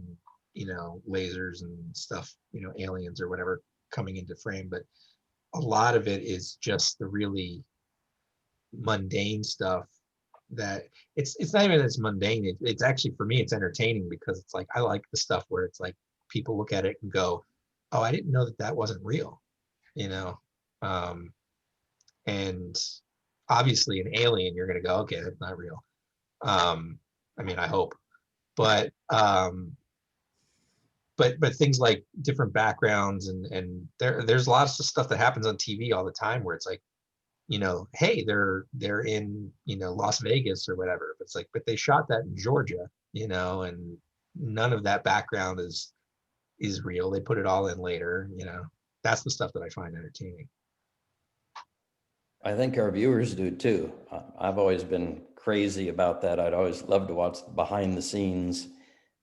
you know, lasers and stuff, you know, aliens or whatever coming into frame. But a lot of it is just the really mundane stuff that it's not even as mundane. It's actually, for me, it's entertaining, because it's like, I like the stuff where it's like people look at it and go, oh, I didn't know that wasn't real, you know. And obviously an alien, you're going to go, okay, that's not real. I mean, I hope, but things like different backgrounds and there's lots of stuff that happens on TV all the time where it's like, you know, hey, they're in, you know, Las Vegas or whatever. But it's like, but they shot that in Georgia, you know, and none of that background is real. They put it all in later, you know. That's the stuff that I find entertaining. I think our viewers do too. I've always been crazy about that. I'd always love to watch the behind the scenes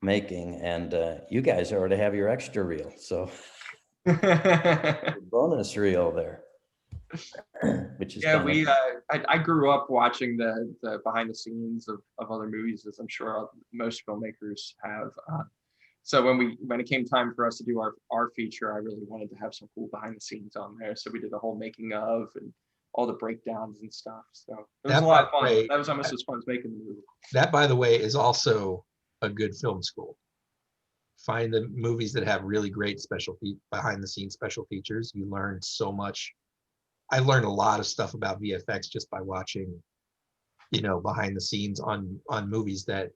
making, and you guys already have your extra reel, so bonus reel there. Which is yeah, kind of, I grew up watching the behind the scenes of other movies, as I'm sure most filmmakers have. So when it came time for us to do our feature, I really wanted to have some cool behind the scenes on there. So we did a whole making of and all the breakdowns and stuff. So it was a lot of fun. That was almost as fun as making the movie. That, by the way, is also a good film school. Find the movies that have really great behind the scenes special features. You learn so much. I learned a lot of stuff about VFX just by watching, you know, behind the scenes on movies that,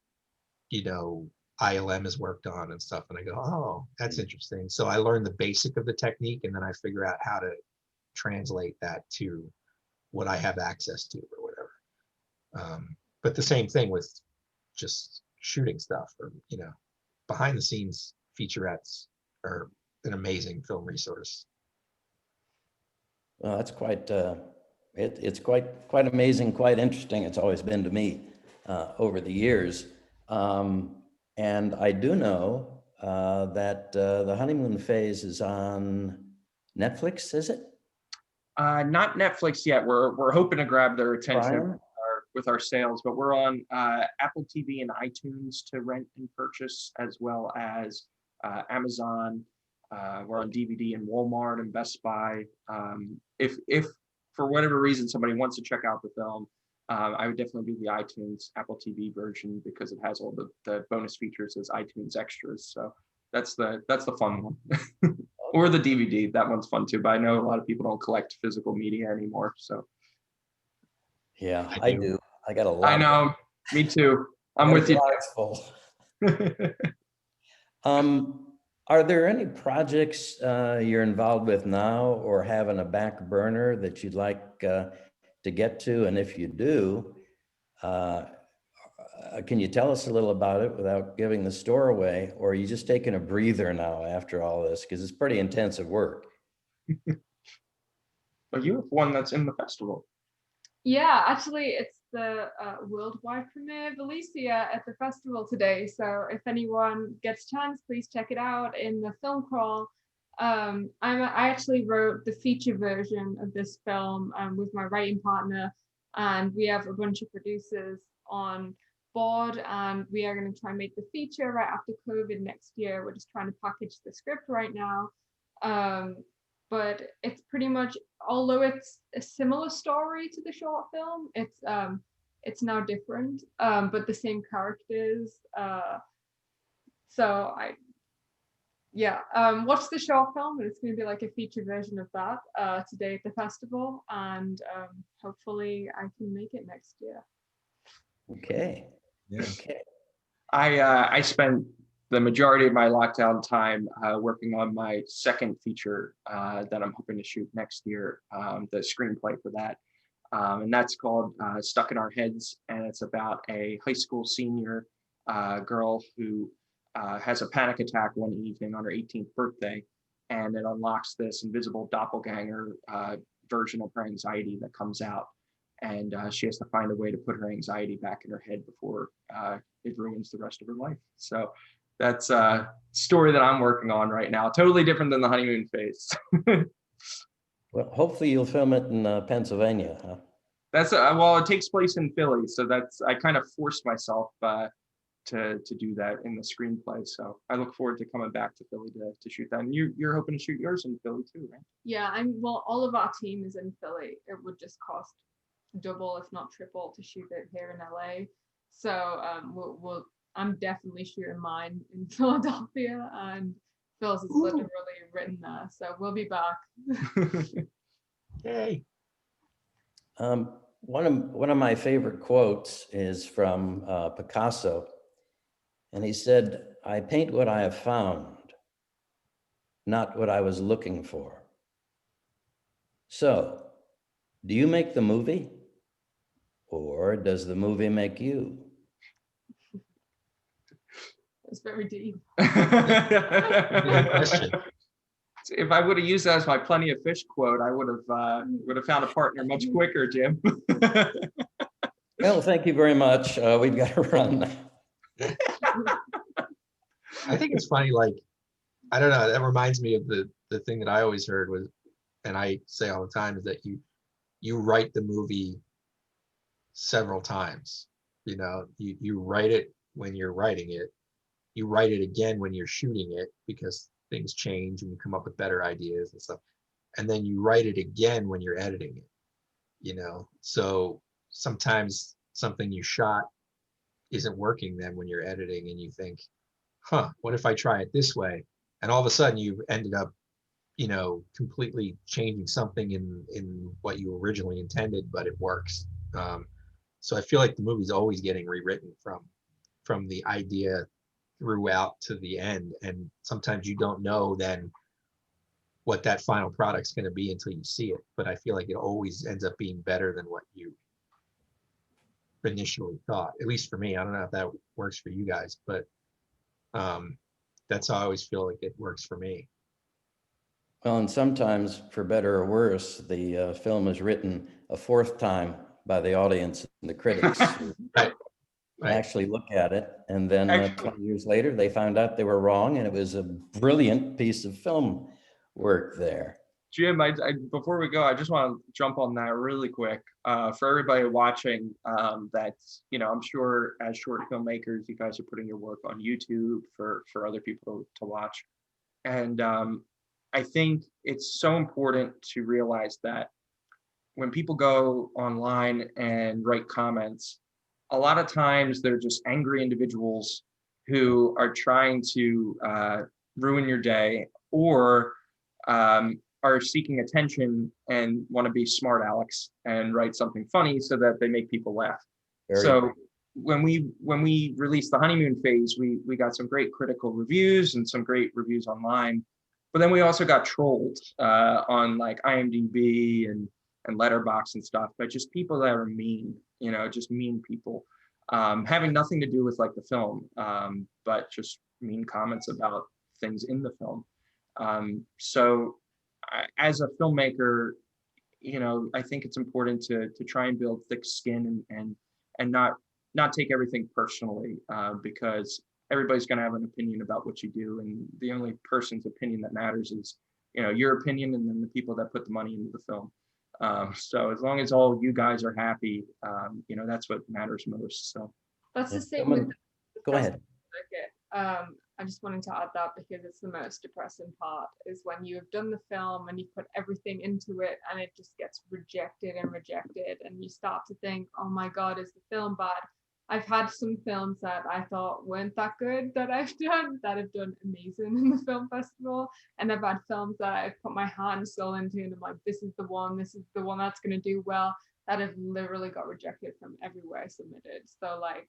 you know, ILM has worked on and stuff. And I go, oh, that's interesting. So I learned the basic of the technique, and then I figure out how to translate that to what I have access to or whatever. But the same thing with just shooting stuff, or, you know, behind the scenes featurettes are an amazing film resource. well, that's quite, it's quite amazing, quite interesting. It's always been to me over the years. And I do know that the honeymoon phase is on Netflix, is it? Not Netflix yet. We're hoping to grab their attention Prime? with our sales, but we're on Apple TV and iTunes to rent and purchase, as well as Amazon. We're on DVD in Walmart and Best Buy. If for whatever reason somebody wants to check out the film, I would definitely do the iTunes Apple TV version, because it has all the bonus features as iTunes extras. So that's the fun one. Or the DVD, that one's fun too. But I know a lot of people don't collect physical media anymore. So Yeah, I do. I got a lot. I know, me too. I'm with you. Full. Are there any projects you're involved with now or have in a back burner that you'd like to get to? And if you do, can you tell us a little about it without giving the store away? Or are you just taking a breather now after all this? Because it's pretty intensive work. But you have one that's in the festival. Yeah, actually, it's the worldwide premiere of Alicia at the festival today. So if anyone gets a chance, please check it out in the film crawl. I actually wrote the feature version of this film with my writing partner. and we have a bunch of producers on board, and we are going to try and make the feature right after COVID next year. We're just trying to package the script right now. But it's pretty much, although it's a similar story to the short film, it's now different, but the same characters. So watch the short film, and it's going to be like a featured version of that today at the festival, and hopefully I can make it next year. Okay. Yeah. Okay. I spent the majority of my lockdown time working on my second feature that I'm hoping to shoot next year, the screenplay for that. And that's called Stuck in Our Heads. And it's about a high school senior girl who has a panic attack one evening on her 18th birthday. And it unlocks this invisible doppelganger version of her anxiety that comes out. And she has to find a way to put her anxiety back in her head before it ruins the rest of her life. So that's a story that I'm working on right now. Totally different than the honeymoon phase. Well, hopefully you'll film it in Pennsylvania, huh? That's well, it takes place in Philly, so that's I kind of forced myself to do that in the screenplay. So I look forward to coming back to Philly to shoot that. And you're hoping to shoot yours in Philly too, right? Yeah, well, all of our team is in Philly. It would just cost double, if not triple, to shoot it here in LA. So I'm definitely shooting mine in Philadelphia, and Phil's is literally written there. So we'll be back. Yay. One of my favorite quotes is from Picasso, and he said, "I paint what I have found, not what I was looking for." So, do you make the movie, or does the movie make you? It's very deep. Good question. If I would have used that as my plenty of fish quote, I would have found a partner much quicker, Jim. Well, thank you very much. We've got to run now. I think it's funny, like, I don't know, that reminds me of the thing that I always heard was, and I say all the time, is that you write the movie several times. You know, you write it when you're writing it, you write it again when you're shooting it, because things change and you come up with better ideas and stuff, and then you write it again when you're editing it, you know. So sometimes something you shot isn't working then when you're editing, and you think, what if I try it this way? And all of a sudden you've ended up, you know, completely changing something in what you originally intended, but it works. So I feel like the movie's always getting rewritten from the idea throughout to the end, and sometimes you don't know then what that final product's going to be until you see it. But I feel like it always ends up being better than what you initially thought, at least for me. I don't know if that works for you guys, but that's how I always feel like it works for me. Well, and sometimes, for better or worse, the film is written a fourth time by the audience and the critics. Right. Actually look at it, and then 20 years later, they found out they were wrong, and it was a brilliant piece of film work there. Jim, before we go, I just want to jump on that really quick. For everybody watching, that's, you know, I'm sure as short filmmakers, you guys are putting your work on YouTube for other people to watch. And I think it's so important to realize that when people go online and write comments, a lot of times they're just angry individuals who are trying to ruin your day, or are seeking attention and want to be smart Alex and write something funny so that they make people laugh. So when we released the honeymoon phase, we got some great critical reviews and some great reviews online, but then we also got trolled on like IMDb and Letterboxd and stuff, but just people that are mean, you know, just mean people, having nothing to do with like the film, but just mean comments about things in the film. So as a filmmaker, you know, I think it's important to try and build thick skin and not take everything personally, because everybody's going to have an opinion about what you do, and the only person's opinion that matters is, you know, your opinion, and then the people that put the money into the film. So as long as all you guys are happy, you know, that's what matters most. So That's Yeah, the same with someone- the Go ahead. circuit. I just wanted to add that because it's the most depressing part is when you have done the film and you put everything into it and it just gets rejected and rejected and you start to think, oh my God, is the film bad? I've had some films that I thought weren't that good that I've done that have done amazing in the film festival. And I've had films that I've put my heart and soul into and I'm like, this is the one that's going to do well, that have literally got rejected from everywhere I submitted. So like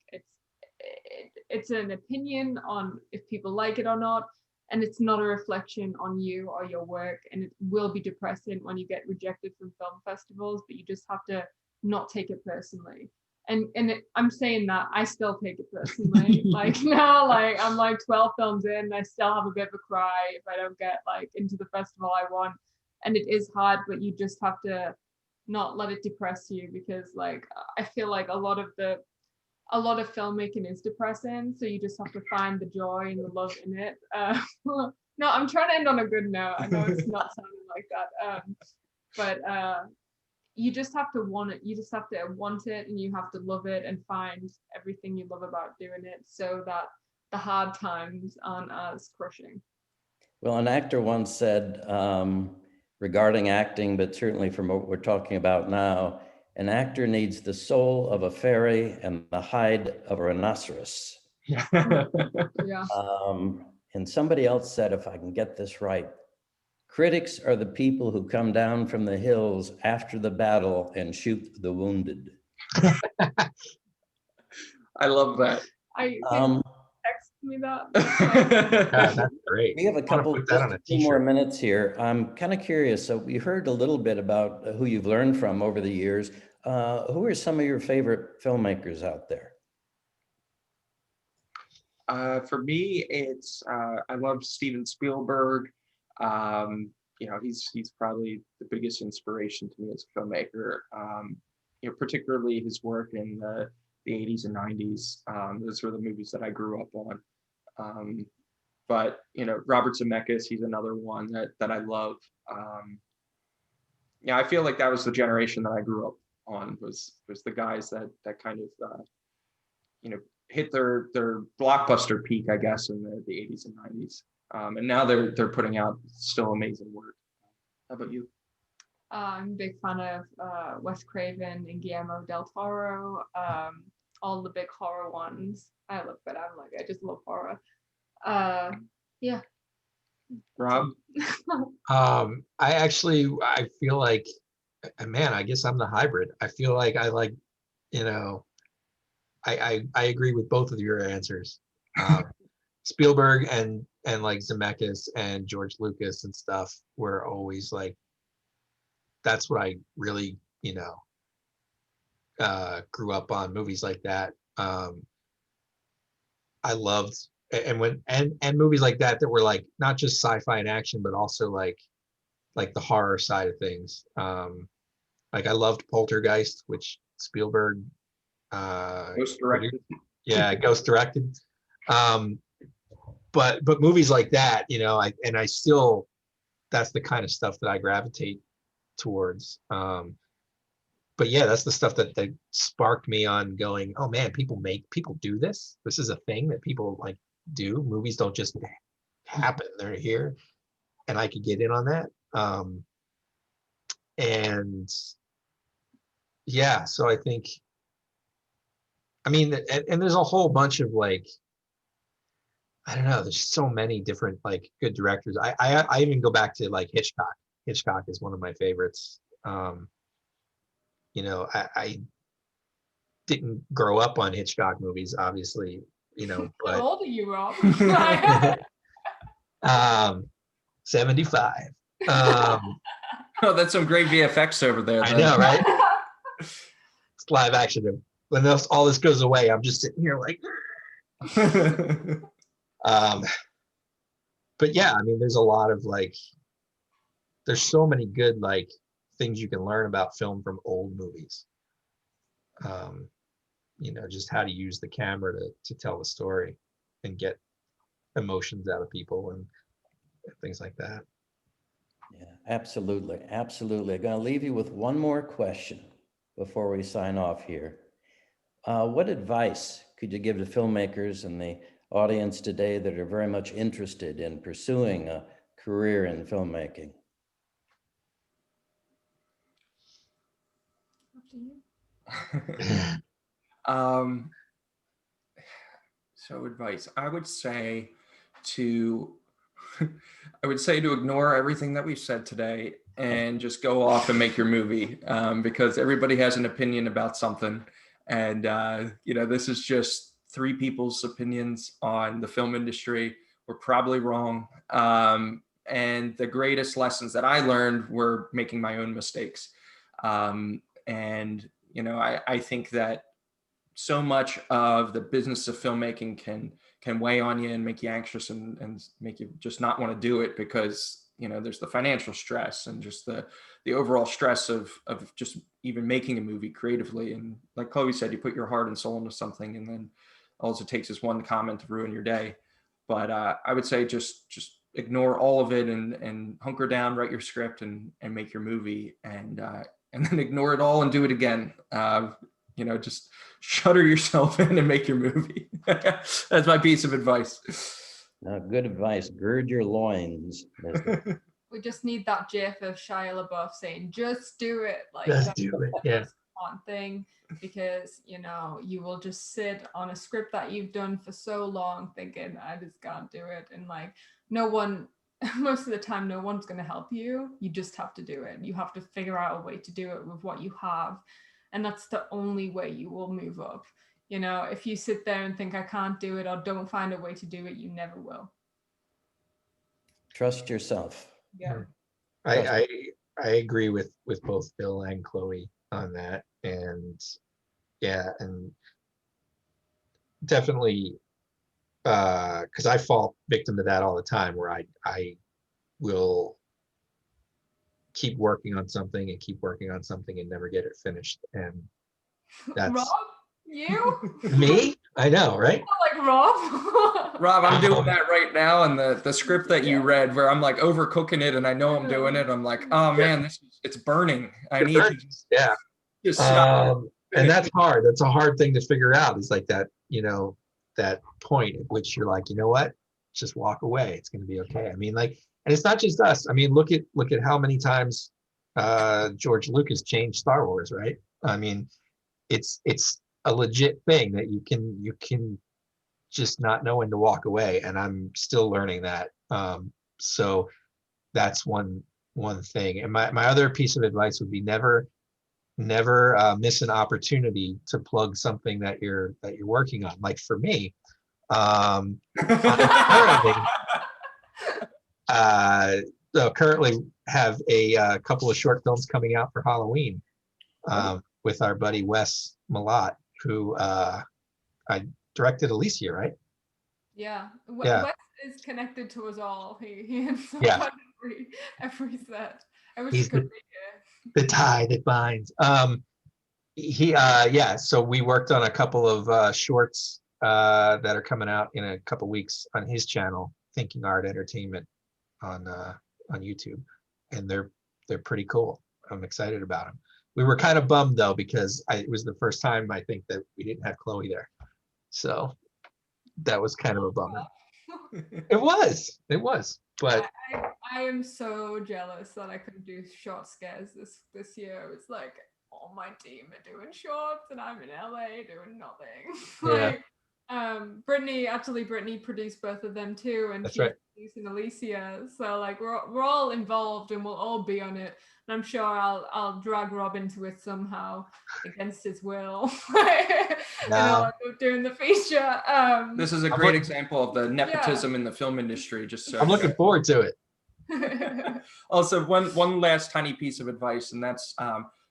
it's an opinion on if people like it or not, and it's not a reflection on you or your work, and it will be depressing when you get rejected from film festivals, but you just have to not take it personally. I'm saying that I still take it personally. Like now, like I'm like 12 films in and I still have a bit of a cry if I don't get like into the festival I want, and it is hard, but you just have to not let it depress you, because like I feel like a lot of filmmaking is depressing, so you just have to find the joy and the love in it. No, I'm trying to end on a good note. I know it's not sounding like that, but you just have to want it. You just have to want it, and you have to love it, and find everything you love about doing it, so that the hard times aren't as crushing. Well, an actor once said regarding acting, but certainly from what we're talking about now, an actor needs the soul of a fairy and the hide of a rhinoceros. yeah. Yeah. And somebody else said, if I can get this right, critics are the people who come down from the hills after the battle and shoot the wounded. I love that. I Um, text me that. God, that's great. We have a I wanna couple, put that just on a a few more t-shirt. minutes here. I'm kind of curious. So we heard a little bit about who you've learned from over the years. Who are some of your favorite filmmakers out there? For me, it's I love Steven Spielberg. You know, he's probably the biggest inspiration to me as a filmmaker. You know, particularly his work in the 80s and 90s. Those were the movies that I grew up on. But you know, Robert Zemeckis, he's another one that I love. Yeah, I feel like that was the generation that I grew up on, was the guys that kind of you know, hit their blockbuster peak, I guess, in the 80s and 90s. And now they're putting out still amazing work. How about you? I'm a big fan of Wes Craven and Guillermo del Toro. All the big horror ones. I love it. I just love horror. Yeah. Rob? I feel like, man, I guess I'm the hybrid. I feel like I like, you know, I agree with both of your answers. Spielberg and like Zemeckis and George Lucas and stuff were always like, that's what I really, you know, grew up on, movies like that. I loved, and movies like that were like not just sci-fi and action, but also like the horror side of things. Like I loved Poltergeist, which Spielberg Ghost directed. yeah, Ghost directed. But movies like that, you know, I still, that's the kind of stuff that I gravitate towards. But yeah, that's the stuff that sparked me on going, oh man, people do this. This is a thing that people like do. Movies don't just happen, they're here, and I could get in on that. And yeah, so I think, I mean, and there's a whole bunch of like, I don't know, there's so many different like good directors. I even go back to like Hitchcock. Hitchcock is one of my favorites. You know, I didn't grow up on Hitchcock movies, obviously, you know, How but old are you, Rob? 75. Oh, that's some great VFX over there. I know, right? It's live action. When all this goes away, I'm just sitting here like, but yeah, I mean, there's a lot of like, there's so many good like things you can learn about film from old movies. You know, just how to use the camera to tell the story and get emotions out of people and things like that. Yeah, absolutely. Absolutely. I'm going to leave you with one more question before we sign off here. What advice could you give to filmmakers and the audience today that are very much interested in pursuing a career in filmmaking? Up to you. Um, so advice, I would say to ignore everything that we've said today and just go off and make your movie, because everybody has an opinion about something. And, this is just three people's opinions on the film industry. We're probably wrong. And the greatest lessons that I learned were making my own mistakes. I think that so much of the business of filmmaking can weigh on you and make you anxious and make you just not want to do it, because there's the financial stress and just the overall stress of just even making a movie creatively. And like Chloe said, you put your heart and soul into something, and then all it takes is one comment to ruin your day. But I would say just ignore all of it and hunker down, write your script and make your movie, and then ignore it all and do it again. Just shutter yourself in and make your movie. That's my piece of advice. Good advice. Gird your loins. We just need that gif of Shia LaBeouf saying, just do it. Like, Just do it. Yeah. one thing, because you will just sit on a script that you've done for so long thinking, I just can't do it. And like, no one, most of the time, no one's going to help you. You just have to do it. You have to figure out a way to do it with what you have. And that's the only way you will move up. If you sit there and think I can't do it or don't find a way to do it, you never will. Trust yourself. Yeah. I agree with both Bill and Chloe on that. And yeah, and definitely because I fall victim to that all the time, where I will keep working on something and keep working on something and never get it finished. And that's Rob, you? me. I know, right? Like Rob. Rob, I'm doing that right now. And the script that you read, where I'm like overcooking it and I know I'm doing it, I'm like, oh man, it's burning. I need to Yeah. just stop. And that's hard. That's a hard thing to figure out. It's like that, that point at which you're like, you know what? Just walk away. It's going to be okay. I mean, like, and it's not just us. I mean, look at how many times George Lucas changed Star Wars, right? I mean, it's a legit thing that you can just not know when to walk away. And I'm still learning that. So that's one thing. And my other piece of advice would be never miss an opportunity to plug something that you're working on. Like for me, currently have a couple of short films coming out for Halloween with our buddy Wes Malott, who I directed Alicia, right? Yeah. Yeah. Wes is connected to us all. He ends up Yeah. on every set. I wish He's he could be here. the tie that binds. So we worked on a couple of shorts that are coming out in a couple weeks on his channel, Thinking Art Entertainment on YouTube, and they're pretty cool. I'm excited about them. We were kind of bummed though, because it was the first time I think that we didn't have Chloe there, so that was kind of a bummer. It was, but I am so jealous that I couldn't do short scares this year. It's like all my team are doing shorts and I'm in LA doing nothing. Brittany produced both of them too, and That's she's right. producing Alicia. So like we're all involved and we'll all be on it. And I'm sure I'll drag Rob into it somehow against his will. Doing the feature. This is a great example of the nepotism in the film industry. I'm looking forward to it. Also, one last tiny piece of advice, and that's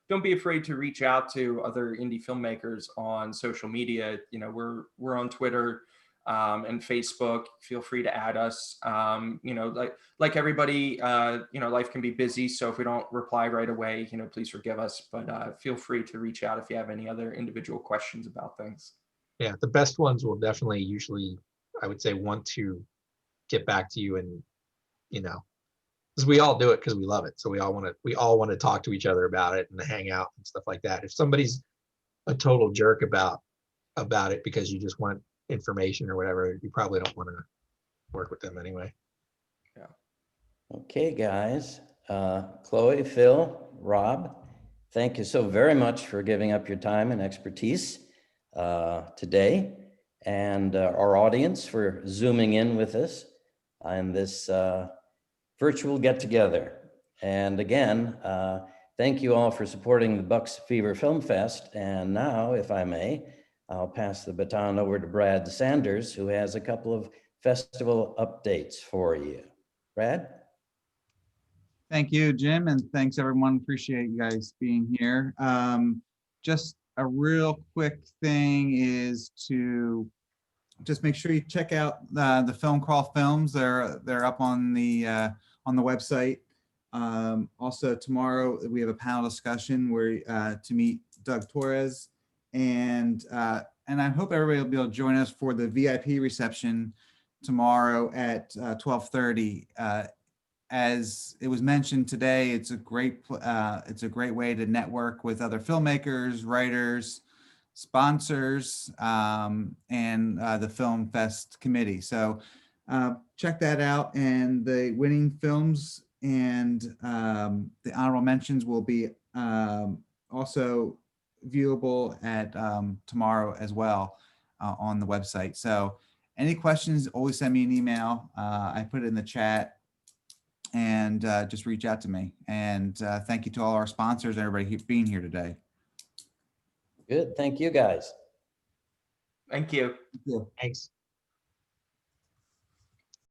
don't be afraid to reach out to other indie filmmakers on social media. We're on Twitter and Facebook. Feel free to add us. Like everybody, life can be busy. So if we don't reply right away, please forgive us. But feel free to reach out if you have any other individual questions about things. Yeah, the best ones will definitely usually, I would say, want to get back to you, and because we all do it because we love it. So we all want to talk to each other about it and hang out and stuff like that. If somebody's a total jerk about it because you just want information or whatever, you probably don't want to work with them anyway. Okay, guys. Chloe, Phil, Rob, thank you so very much for giving up your time and expertise today, and our audience for zooming in with us on this virtual get-together. And again, thank you all for supporting the Bucks Fever Film Fest. And now, if I may, I'll pass the baton over to Brad Sanders, who has a couple of festival updates for you. Brad? Thank you, Jim, and thanks everyone. Appreciate you guys being here. Just a real quick thing is to just make sure you check out the Film Crawl films. They're up on the website. Also tomorrow we have a panel discussion where to meet Doug Torres, and I hope everybody will be able to join us for the VIP reception tomorrow at 12:30. As it was mentioned today, it's a great way to network with other filmmakers, writers, sponsors, and the Film Fest committee. So check that out, and the winning films and the honorable mentions will be also viewable at tomorrow as well on the website. So any questions, always send me an email. I put it in the chat, and just reach out to me. And thank you to all our sponsors and everybody being here today. Good, thank you, guys. Thank you. Thank you. Thanks.